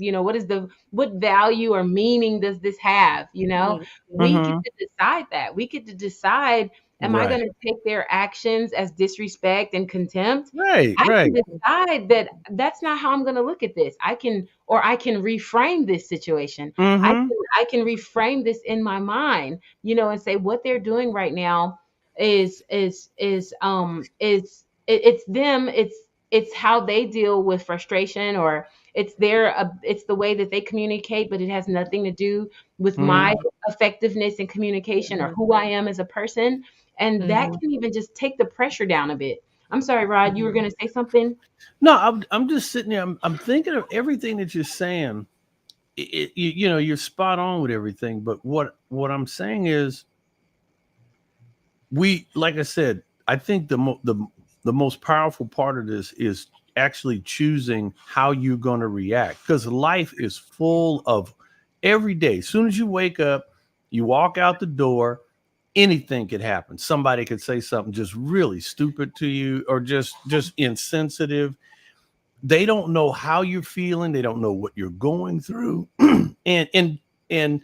what value or meaning does this have, Mhm, We mhm, get Mhm. to decide that. We get to decide, am I going Right. to take their actions as disrespect and contempt? Right. I can Right. decide that that's not how I'm going to look at this. I can reframe this situation. I Mhm. can I can reframe this in my mind, and say what they're doing right now it's them, it's how they deal with frustration, or it's the way that they communicate, but it has nothing to do with my Mhm. mhm, effectiveness in communication or mhm, who I am as a person. And that mhm, can even just take the pressure down a bit. I'm sorry, Rod, you were mhm, going to say something. No, I'm just sitting there. I'm thinking of everything that you're saying. You're spot on with everything. But what I'm saying is, like I said, I think the most powerful part of this is actually choosing how you're going to react, because life is full of every day. As soon as you wake up, you walk out the door, anything could happen. Somebody could say something just really stupid to you, or just insensitive. They don't know how you're feeling. They don't know what you're going through. And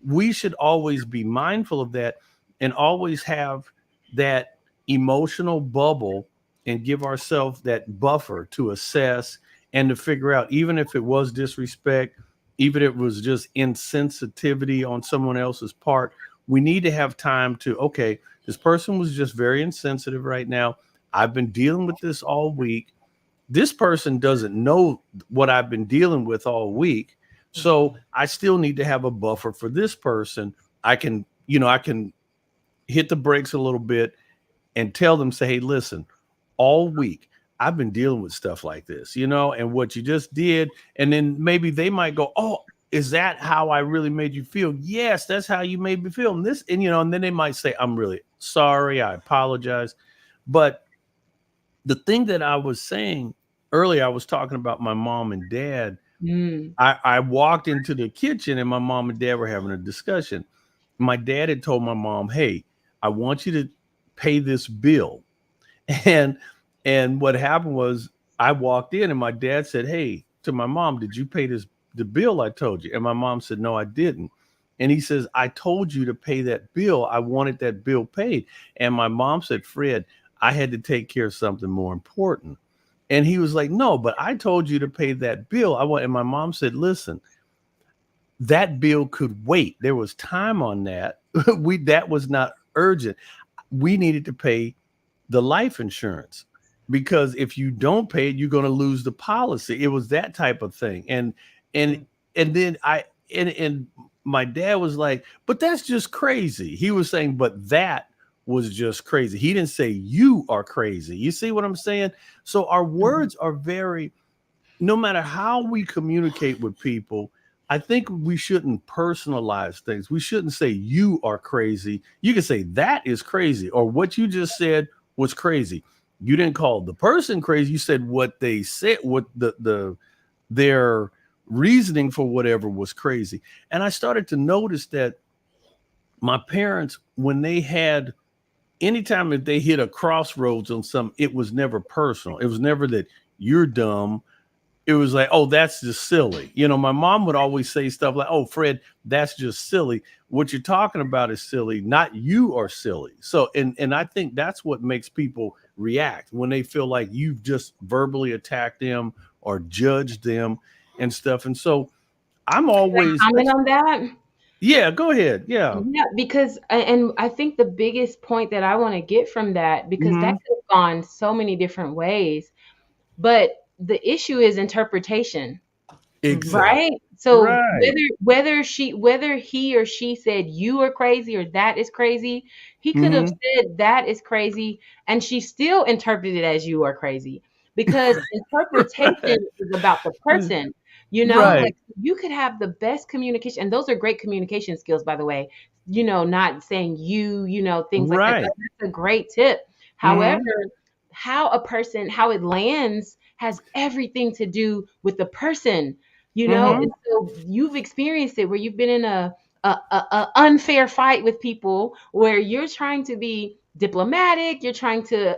we should always be mindful of that, and always have that emotional bubble, and give ourselves that buffer to assess and to figure out, even if it was disrespect, even if it was just insensitivity on someone else's part, we need to have time to, okay, this person was just very insensitive right now. I've been dealing with this all week. This person doesn't know what I've been dealing with all week. So I still need to have a buffer for this person. I can hit the brakes a little bit and tell them, say, hey, listen, all week I've been dealing with stuff like this, and what you just did. And then maybe they might go, oh, is that how I really made you feel? Yes, that's how you made me feel. And this, and then they might say, I'm really sorry. I apologize. But the thing that I was saying earlier, I was talking about my mom and dad. Mm. I walked into the kitchen and my mom and dad were having a discussion. My dad had told my mom, hey, I want you to pay this bill. And what happened was I walked in and my dad said, hey, to my mom, did you pay the bill I told you? And my mom said, no, I didn't. And he says, I told you to pay that bill. I wanted that bill paid. And my mom said, Fred, I had to take care of something more important. And he was like, no, but I told you to pay that bill. And my mom said, listen, that bill could wait. There was time on that. That was not urgent. We needed to pay the life insurance, because if you don't pay it, you're going to lose the policy. It was that type of thing. And then and my dad was like, but that's just crazy. He was saying, but that was just crazy. He didn't say you are crazy. You see what I'm saying? So our words are very, no matter how we communicate with people, I think we shouldn't personalize things. We shouldn't say you are crazy. You can say that is crazy, or what you just said was crazy. You didn't call the person crazy. You said what they said, what their reasoning for whatever was crazy. And I started to notice that my parents, when they had, anytime if they hit a crossroads on something, it was never personal. It was never that you're dumb. It was like, oh, that's just silly. My mom would always say stuff like, oh, Fred, that's just silly. What you're talking about is silly, not you are silly. So, and I think that's what makes people react when they feel like you've just verbally attacked them or judged them and stuff. And so I'm Can always, I comment on that? yeah, go ahead. Yeah. Yeah, because and I think the biggest point that I want to get from that, because that Hmm. could have gone so many different ways, but the issue is interpretation. Exactly. Right? So Right. whether he or she said you are crazy or that is crazy, he could have Hmm. said that is crazy and she still interpreted it as you are crazy, because interpretation Right. is about the person. Right. Like you could have the best communication, and those are great communication skills, by the way. Not saying things like that. Right. That's a great tip. However, Hmm. how it lands has everything to do with the person. Hmm. And so you've experienced it where you've been in a unfair fight with people where you're trying to be diplomatic, you're trying to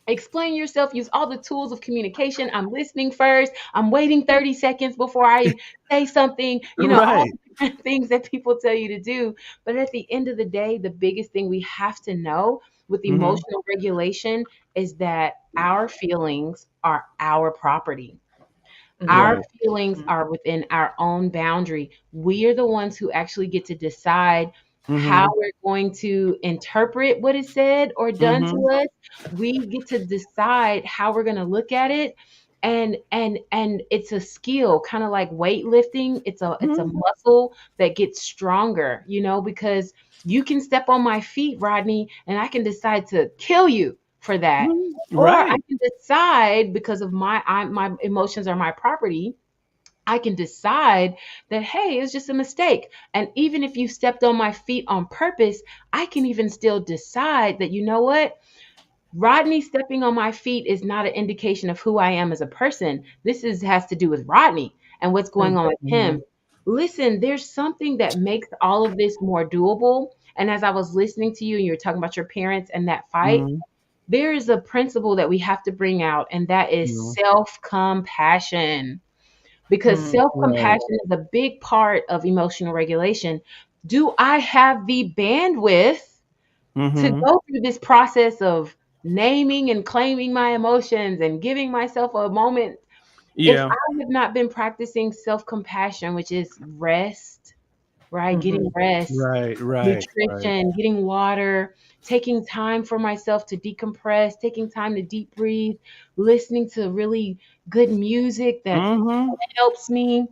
explain yourself, use all the tools of communication. I'm listening first, I'm waiting 30 seconds before I say something, all Right. the different things that people tell you to do. But at the end of the day, the biggest thing we have to know with Hmm. emotional regulation is that our feelings are our property. Our Mhm. Right. feelings Mhm. are within our own boundary. We are the ones who actually get to decide how Hmm. we're going to interpret what is said or done to Hmm. us. We get to decide how we're going to look at it. And it's a skill, kind of like weightlifting. It's a Hmm. muscle that gets stronger, because you can step on my feet, Rodney, and I can decide to kill you for that. Or I Right. can decide, because of my emotions are my property, I can decide that, hey, it's just a mistake. And even if you stepped on my feet on purpose, I can even still decide that, you know what? Rodney stepping on my feet is not an indication of who I am as a person. Has to do with Rodney and what's going on with Hmm. him. Listen, there's something that makes all of this more doable. And as I was listening to you and you were talking about your parents and that fight, Hmm. there is a principle that we have to bring out, and that is Hmm. self compassion. Because Mhm. self Right. compassion is a big part of emotional regulation. Do I have the bandwidth to Hmm. go through this process of naming and claiming my emotions and giving myself a moment? If Yeah. I have not been practicing self compassion, which is rest, right? Getting Mhm. rest, Right. Right. Right. nutrition, getting water, taking time for myself to decompress, taking time to deep breathe, listening to really good music that Hmm. helps me.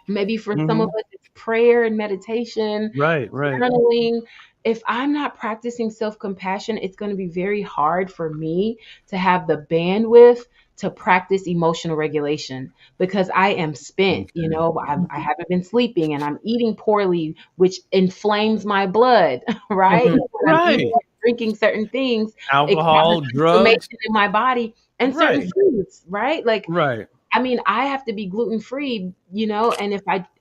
Maybe for some of Hmm. us, it's prayer and meditation, Right. Right. journaling. if I'm not practicing self compassion, it's going to be very hard for me to have the bandwidth to practice emotional regulation because I am spent. You Okay. know, I haven't been sleeping and I'm eating poorly, which inflames my blood, right? Mhm. When I'm eating Right. or drinking certain things, it causes Alcohol, drugs. inflammation in my body and certain Right. foods, right? Like, Right. I mean, I have to be gluten free, you know, and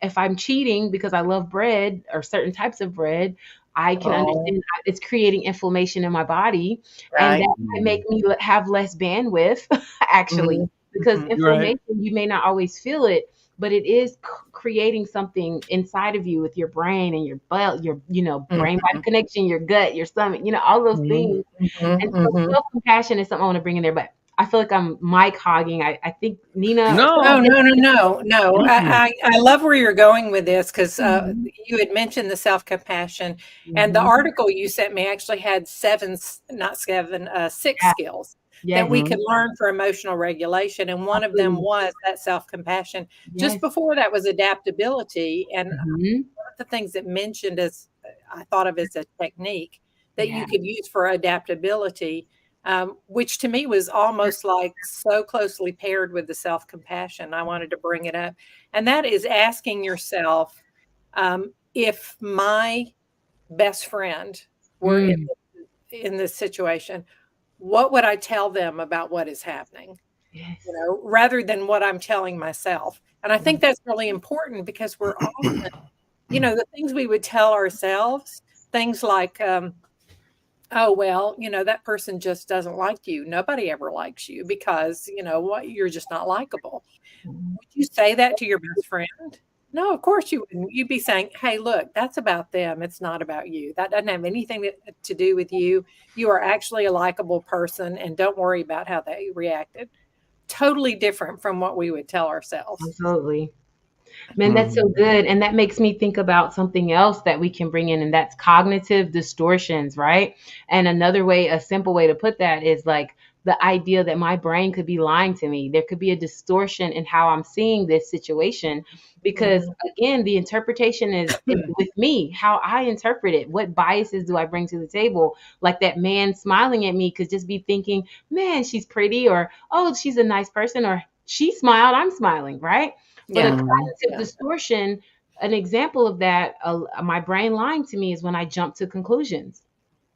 if I'm cheating because I love bread or certain types of bread, I can Oh, understand it's creating inflammation in my body, and right. that might make Mhm. me have less bandwidth, actually, Mhm. because Mhm. Right. inflammation you may not always feel it, but it is creating something inside of you with your brain and your butt, your brain body Mhm. connection, your gut, your stomach, all those Mhm. things. Mhm. And so Mhm. self compassion is something I want to bring in there, but I feel like I'm mic hogging. I think Nina. Oh, No. no, no, no, no. Mm-mm. I love where you're going with this because Mhm, you had mentioned the self-compassion, and the mhm. article you sent me actually had not seven, six Yeah, skills that yes, we could Mhm. learn for emotional regulation, and one of them absolutely. was that self-compassion. Just Yes. before that was adaptability, and Mhm. one of the things that mentioned as I thought of as a technique that Yeah. you could use for adaptability, which to me was almost like so closely paired with the self compassion. I wanted to bring it up. And that is asking yourself if my best friend were Mm, in this situation, what would I tell them about what is happening? yes. Rather than what I'm telling myself. And I think that's really important because we're often, the things we would tell ourselves, things like, oh, well, that person just doesn't like you. Nobody ever likes you because, what, you're just not likable. Mhm. Would you say that to your best friend? No, of course you wouldn't. You'd be saying, hey, look, that's about them. It's not about you. That doesn't have anything to do with you. You are actually a likable person, and don't worry about how they reacted. Totally different from what we would tell ourselves. Absolutely. Man, that's so Mhm. good. And that makes me think about something else that we can bring in, and that's cognitive distortions, right? And another way, a simple way to put that is like the idea that my brain could be lying to me. There could be a distortion in how I'm seeing this situation because, Mhm. again, the interpretation is with me, how I interpret it. What biases do I bring to the table? Like that man smiling at me could just be thinking, man, she's pretty, or oh, she's a nice person, or she smiled, I'm smiling, right? But a Yeah. Mhm. cognitive Yeah. distortion, an example of that, my brain lying to me is when I jump to conclusions,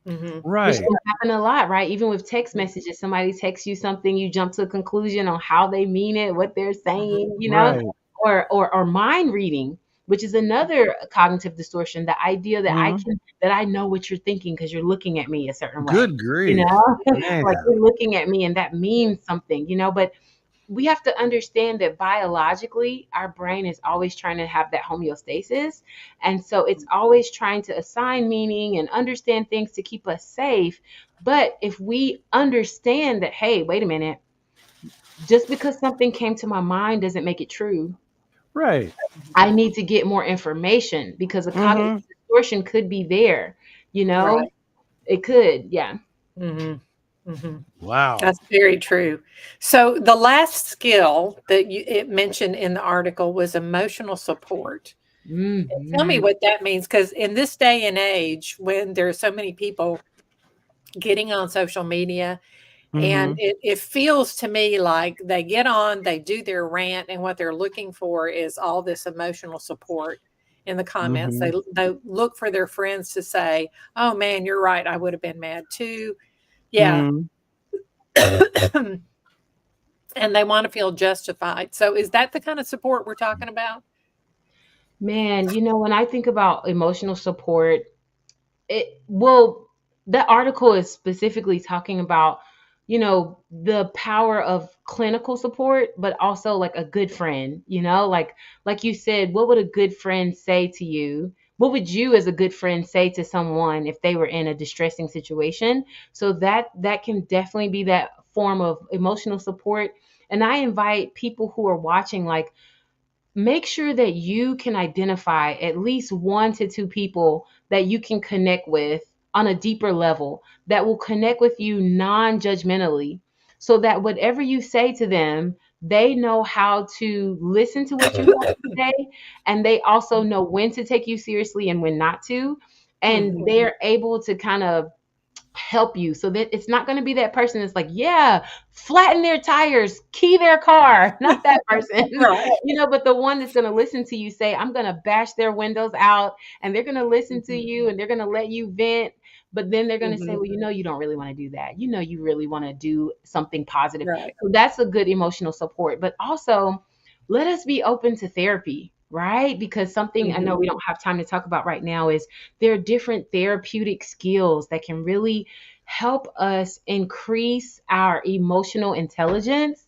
Mhm. which Right. can happen a lot, right? Even with text messages, somebody texts you something, you jump to a conclusion on how they mean it, what they're Mhm. saying, Right. or mind reading, which is another cognitive distortion. The idea that Mhm. I know what you're thinking because you're looking at me a certain way, Good you grief. know, like Man. you're looking at me and that means something, but we have to understand that biologically our brain is always trying to have that homeostasis, and so it's always trying to assign meaning and understand things to keep us safe. But if we understand that, hey, wait a minute, just because something came to my mind doesn't make it true. Right. I need to get more information because a cognitive Mhm. distortion could be there, you know Right. it could, yeah. Mhm. Mhm. Wow. That's very true. So the last skill that it mentioned in the article was emotional support. Tell me Hmm. what that means, because in this day and age, when there are so many people getting on social media, and Mhm. it feels to me like they get on, they do their rant, and what they're looking for is all this emotional support in the comments. They Mhm. they look for their friends to say, "Oh man, you're right. I would have been mad too." Yeah. Mhm. And they wanna feel justified. So is that the kind of support we're talking about? Man, when I think about emotional support, well, that article is specifically talking about, the power of clinical support, but also like a good friend, like you said, what would a good friend say to you? What would you as a good friend say to someone if they were in a distressing situation? So that can definitely be that form of emotional support. And I invite people who are watching, like, make sure that you can identify at least 1 to 2 people that you can connect with on a deeper level, that will connect with you non-judgmentally, so that whatever you say to them, they know how to listen to what you have to say, and they also know when to take you seriously and when not to. and Mhm. they're able to kind of help you, so that it's not going to be that person that's like, yeah, flatten their tires, key their car, not that person. Right. But the one that's going to listen to you say, I'm going to bash their windows out, and they're going to listen to Mhm. you, and they're going to let you vent, but then they're going to say, Mhm. well, you don't really want to do that, you really want to do something positive. Right. So that's a good emotional support. But also, let us be open to therapy, right? Because something I know Mhm. we don't have time to talk about right now is there are different therapeutic skills that can really help us increase our emotional intelligence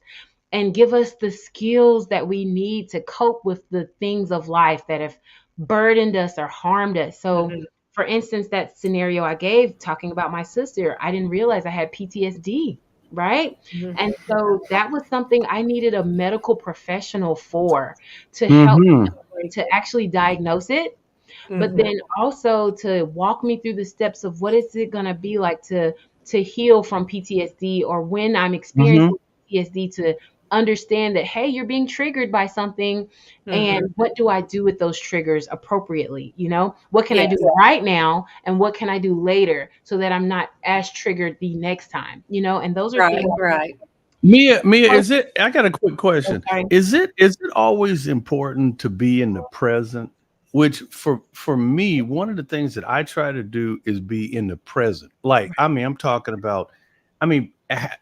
and give us the skills that we need to cope with the things of life that have burdened us or harmed us. So, Mhm. for instance, that scenario I gave talking about my sister, I didn't realize I had PTSD, right? Mhm. And so that was something I needed a medical professional for, to help Mm-hmm. me to actually diagnose it, but Mhm. then also to walk me through the steps of what is it going to be like to heal from PTSD, or when I'm Mm-hmm. experiencing PTSD, to understand that, hey, you're being triggered by something, and Mhm. what do I do with those triggers appropriately? What can I do Yes. right now, and what can I do later, so that I'm not as triggered the next time? And those are Right. things. Right. Mia, is it? I got a quick question. Sorry. Is it always important to be in the present? Which for me, one of the things that I try to do is be in the present. Like, I mean, I'm talking about, I mean,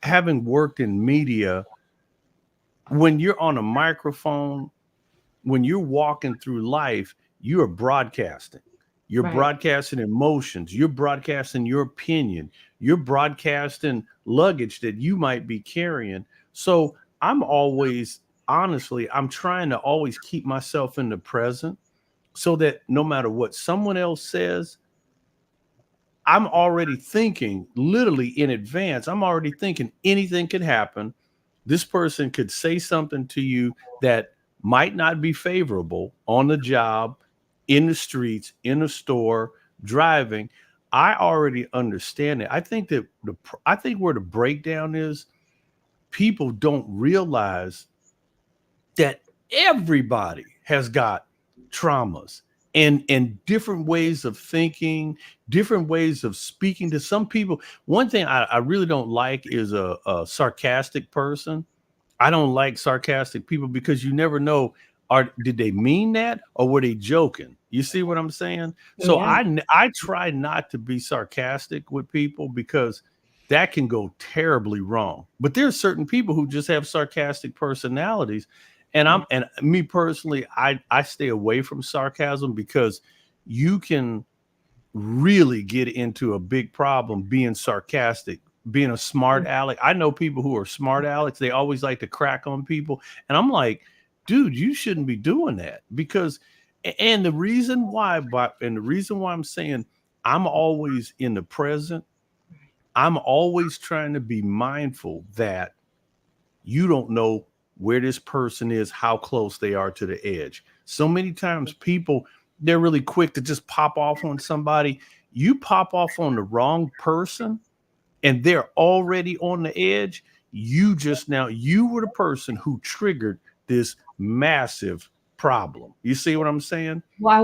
having worked in media, when you're on a microphone, when you're walking through life, you are broadcasting. You're Right. broadcasting emotions. You're broadcasting your opinion. You're broadcasting luggage that you might be carrying. So I'm always, honestly, I'm trying to always keep myself in the present so that no matter what someone else says, I'm already thinking literally in advance. I'm already thinking anything could happen. This person could say something to you that might not be favorable on the job, in the streets, in a store, driving. I already understand it. I think that I think where the breakdown is, people don't realize that everybody has got traumas and different ways of thinking, different ways of speaking to some people. One thing I really don't like is a sarcastic person. I don't like sarcastic people because you never know, did they mean that or were they joking? You see what I'm saying? So Yeah. I try not to be sarcastic with people because that can go terribly wrong. But there's certain people who just have sarcastic personalities, and and me personally, I stay away from sarcasm because you can really get into a big problem being sarcastic, being a smart aleck. I know people who are smart alecks. They always like to crack on people. And I'm like, dude, you shouldn't be doing that because, and the reason why I'm saying I'm always in the present, I'm always trying to be mindful that you don't know where this person is, how close they are to the edge. So many times people, they're really quick to just pop off on somebody. You pop off on the wrong person and they're already on the edge. You were the person who triggered this massive problem. You see what I'm saying? Well, I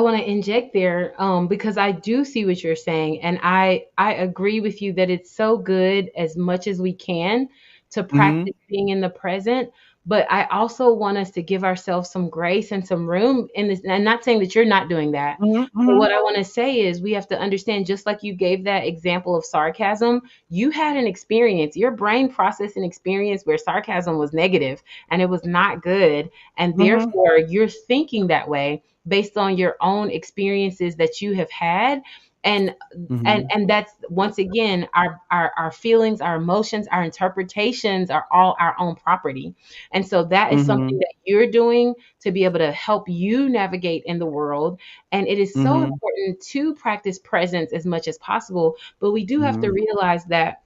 want to inject there, because I do see what you're saying, and I agree with you that it's so good as much as we can to Mm-hmm. practice being in the present. But I also want us to give ourselves some grace and some room in this. And I'm not saying that you're not doing that. But Mm-hmm. what I want to say is we have to understand, just like you gave that example of sarcasm, you had an experience, your brain processed an experience where sarcasm was negative and it was not good. And Mm-hmm. therefore, you're thinking that way based on your own experiences that you have had. And Mm-hmm. and that's, once again, our feelings, our emotions, our interpretations are all our own property. And so that is Mm-hmm. something that you're doing to be able to help you navigate in the world. And it is so Mm-hmm. important to practice presence as much as possible, but we do have to Mm-hmm. realize that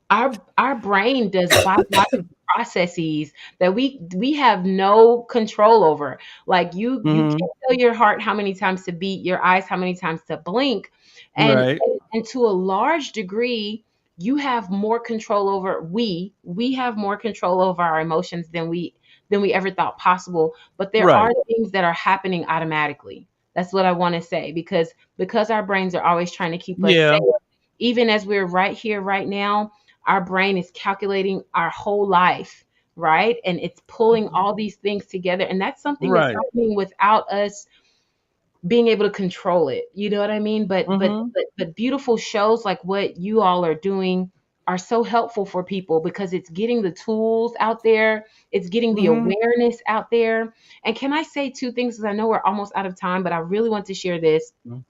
our brain does biological processes that we have no control over. Like, you Mm-hmm. can't tell your heart how many times to beat, your eyes how many times to blink, and Right. and to a large degree, you have more control over we have more control over our emotions than we ever thought possible. But there are Right. things that are happening automatically. That's what I want to say, because our brains are always trying to keep us Yeah. safe. Even as we're right here, right now, our brain is calculating our whole life, right? And it's pulling all these things together. And that's something that's Right. happening without us being able to control it. You know what I mean? Mhm. But beautiful shows like what you all are doing are so helpful for people, because it's getting the tools out there, it's getting the Mhm. awareness out there. And can I say two things, because I know we're almost out of time, but I really want to share this. Mhm.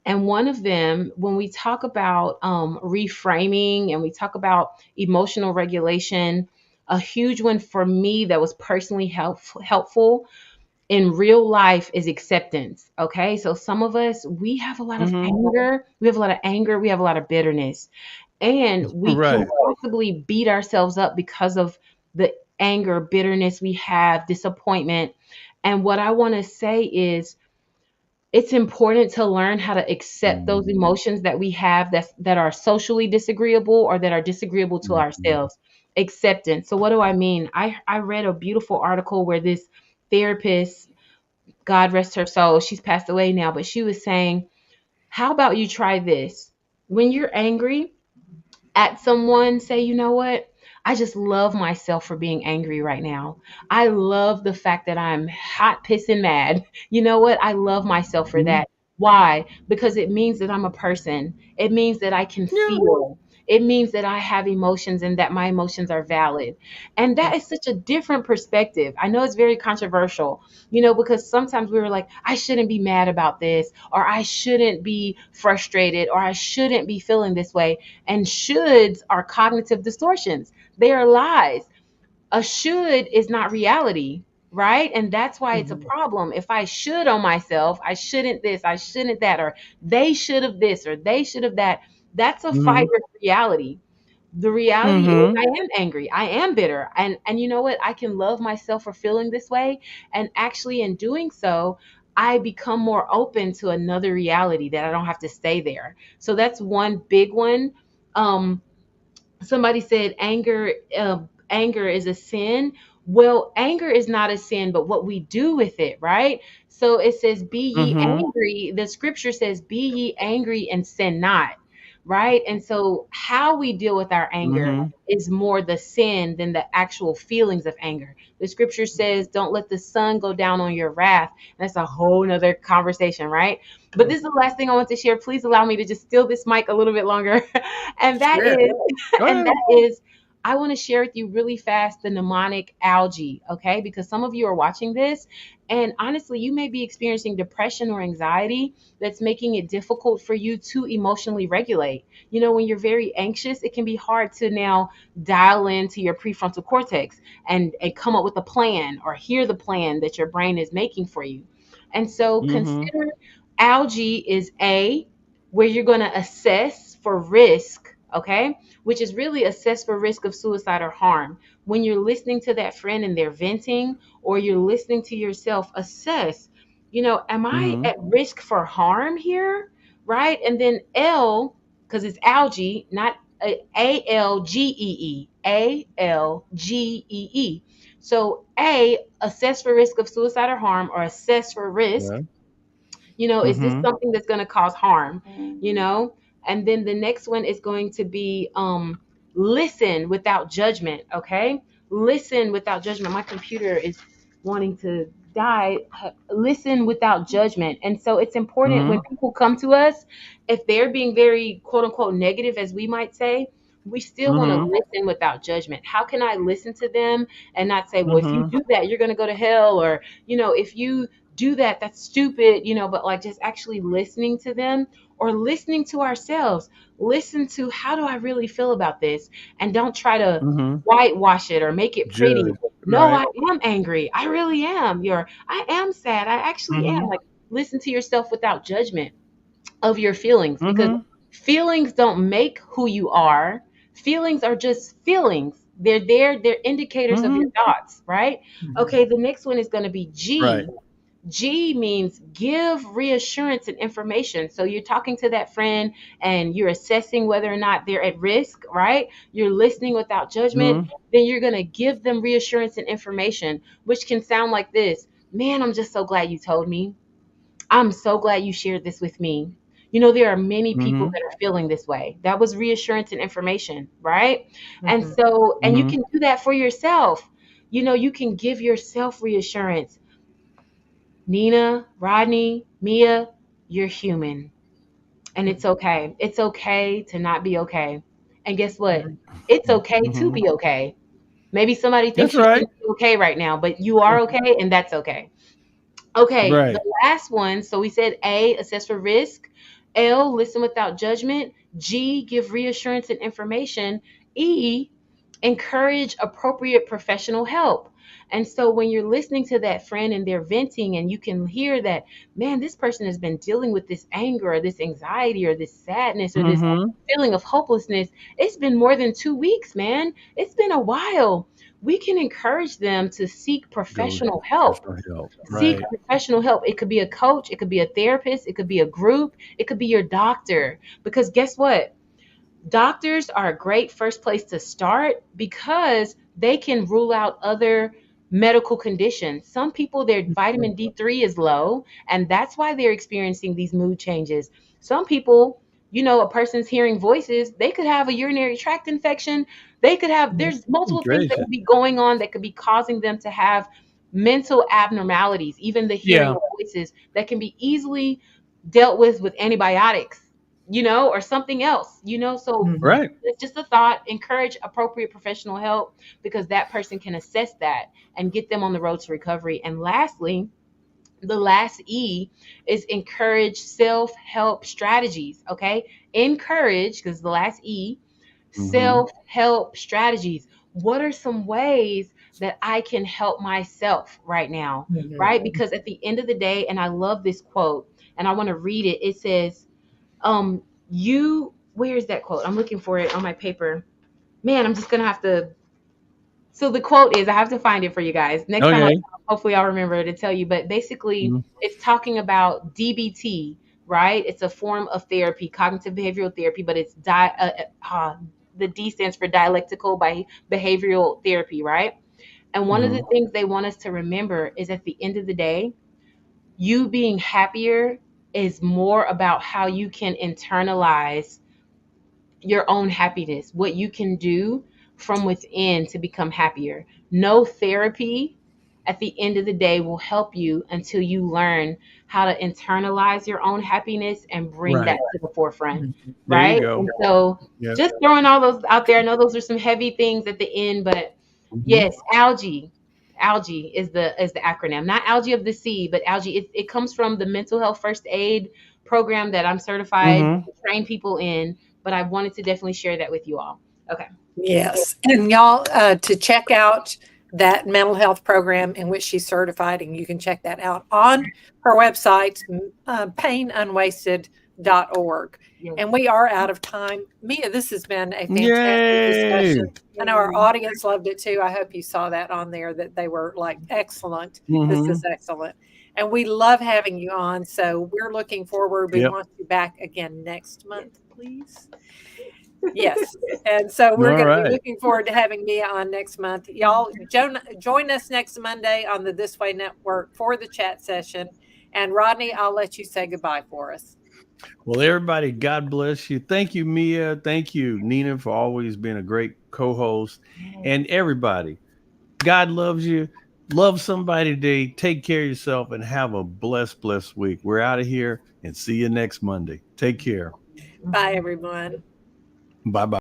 And one of them, when we talk about reframing and we talk about emotional regulation, a huge one for me that was personally helpful in real life is acceptance. Okay. So some of us, we have a lot of Mhm. anger. We have a lot of anger. We have a lot of bitterness. And we can Right. possibly beat ourselves up because of the anger, bitterness we have, disappointment. And what I want to say is, it's important to learn how to accept those emotions that we have, that are socially disagreeable or that are disagreeable to ourselves. Acceptance. So what do I mean? I read a beautiful article where this therapist, God rest her soul, she's passed away now, but she was saying, how about you try this? When you're angry at someone, say, you know what? I just love myself for being angry right now. I love the fact that I'm hot, pissing mad. You know what? I love myself for Mhm. that. Why? Because it means that I'm a person. It means that I can Yeah. feel. It means that I have emotions and that my emotions are valid. And that is such a different perspective. I know it's very controversial, because sometimes we were like, I shouldn't be mad about this, or I shouldn't be frustrated, or I shouldn't be feeling this way. And shoulds are cognitive distortions. They are lies. A should is not reality, right? And that's why it's a Mhm. problem. If I should on myself, I shouldn't this, I shouldn't that, or they should have this, or they should have that. That's a fight Mhm. with reality. The reality is, Mhm. I am angry, I am bitter, and you know what? I can love myself for feeling this way, and actually in doing so, I become more open to another reality that I don't have to stay there. So that's one big one. Um, Somebody said anger is a sin. Well, anger is not a sin, but what we do with it, right? So it says, be ye Mhm. angry. The scripture says, be ye angry and sin not, right? And so how we deal with our anger Mhm. is more the sin than the actual feelings of anger. The scripture says, don't let the sun go down on your wrath. That's a whole nother conversation, right? But this is the last thing I want to share. Please allow me to just steal this mic a little bit longer. And that Sure. is, Go and ahead. that is, I want to share with you really fast the mnemonic algae, okay? Because some of you are watching this, and honestly, you may be experiencing depression or anxiety that's making it difficult for you to emotionally regulate. When you're very anxious, it can be hard to now dial into your prefrontal cortex and come up with a plan or hear the plan that your brain is making for you. And so Mhm. consider algae is A, where you're going to assess for risk, okay? Which is really assess for risk of suicide or harm. When you're listening to that friend and they're venting, or you're listening to yourself, assess, am I Mhm. at risk for harm here? Right? And then L, because it's algae, not ALGEE, ALGEE. So A, assess for risk of suicide or harm, or assess for risk. Yeah. Is this Mhm. something that's going to cause harm? And then the next one is going to be listen without judgment. Okay, listen without judgment. My computer is wanting to die. Listen without judgment. And so it's important when Mhm. people come to us, if they're being very quote unquote negative, as we might say, we still want to Mhm. listen without judgment. How can I listen to them and not say, well, if you Mhm. do that, you're going to go to hell, or if you do that, that's stupid, but like just actually listening to them, or listening to ourselves. Listen to, how do I really feel about this? And don't try to Mhm. whitewash it or make it pretty. Judge. No, Right. I am angry, I really am. I am sad, I actually am. Mhm. Like, listen to yourself without judgment of your feelings, because Mhm. feelings don't make who you are. Feelings are just feelings. They're there, they're indicators of your Mhm. thoughts, right? Okay, the next one is going to be Right. G. G means give reassurance and information. So you're talking to that friend and you're assessing whether or not they're at risk, right? You're listening without judgment. Mhm. Then you're going to give them reassurance and information, which can sound like this: Man, I'm just so glad you told me. I'm so glad you shared this with me. You know, there are many people Mm-hmm. that are feeling this way. That was reassurance and information, right? And Mhm. so, and you Mm-hmm. can do that for yourself. You know, you can give yourself reassurance. Nina, Rodney, Mia, you're human. And it's okay. It's okay to not be okay. And guess what? Mhm. It's okay to Mm-hmm. be okay. Maybe somebody That's thinks you right. shouldn't be okay right now, but you are okay, and that's okay. Okay, the Right. last one. So we said A, assess for risk. L, listen without judgment. G, give reassurance and information. E, encourage appropriate professional help. And so when you're listening to that friend and they're venting, and you can hear that, man, this person has been dealing with this anger or this anxiety or this sadness or this Mm-hmm. feeling of hopelessness. It's been more than 2 weeks, man. It's been a while. We can encourage them to seek Go professional help. professional help. Seek Right. professional help. It could be a coach, it could be a therapist, it could be a group, it could be your doctor. Because guess what? Doctors are a great first place to start because they can rule out other medical conditions. Some people, their vitamin D3 is low, and that's why they're experiencing these mood changes. Some people, you know, a person's hearing voices, they could have a urinary tract infection. They could have, there's multiple things that Gracious. could be going on that could be causing them to have mental abnormalities, even the hearing Yeah. of voices that can be easily dealt with antibiotics, you know, or something else, you know. So Mhm. Right. it's just a thought. Encourage appropriate professional help because that person can assess that and get them on the road to recovery. And lastly, the last E is encourage self help strategies. Okay. Encourage, because the last E, Mm-hmm. self help strategies. What are some ways that I can help myself right now? Mhm. Right. Because at the end of the day, and I love this quote and I want to read it, it says, you, where's that quote? I'm looking for it on my paper. Man, I'm just gonna have to. So the quote is, I have to find it for you guys. Next time, Okay. hopefully I'll remember to tell you. But basically, Mhm. it's talking about DBT, right? It's a form of therapy, cognitive behavioral therapy, but it's the D stands for dialectical by behavioral therapy, right? And one of the Mhm. things they want us to remember is at the end of the day, you being happier is more about how you can internalize your own happiness, what you can do from within to become happier. No therapy at the end of the day will help you until you learn how to internalize your own happiness and bring that Right. to the forefront, Mhm. There you right? go. And so Yeah. just throwing all those out there. I know those are some heavy things at the end, but Mm-hmm. yes, algae. Algae is the acronym, not algae of the sea, but algae. It comes from the mental health first aid program that I'm certified Mm-hmm. to train people in, but I wanted to definitely share that with you all. Okay. Yes, and y'all, to check out that mental health program in which she's certified, and you can check that out on her website, painunwasted.org. Yes. And we are out of time. Mia, this has been a fantastic discussion. Yay. I know our Yay. audience loved it too. I hope you saw that on there, that they were like, excellent. This Mm-hmm. is excellent. And we love having you on. So we're looking forward. We Yep. want you back again next month, please. Yes. And so we're All going to be right. looking forward to having Mia on next month. Y'all join us next Monday on the This Way Network for the chat session. And Rodney, I'll let you say goodbye for us. Well, everybody, God bless you. Thank you, Mia. Thank you, Nina, for always being a great co-host. And everybody, God loves you. Love somebody today. Take care of yourself and have a blessed week. We're out of here and see you next Monday. Take care. Bye, everyone. Bye bye.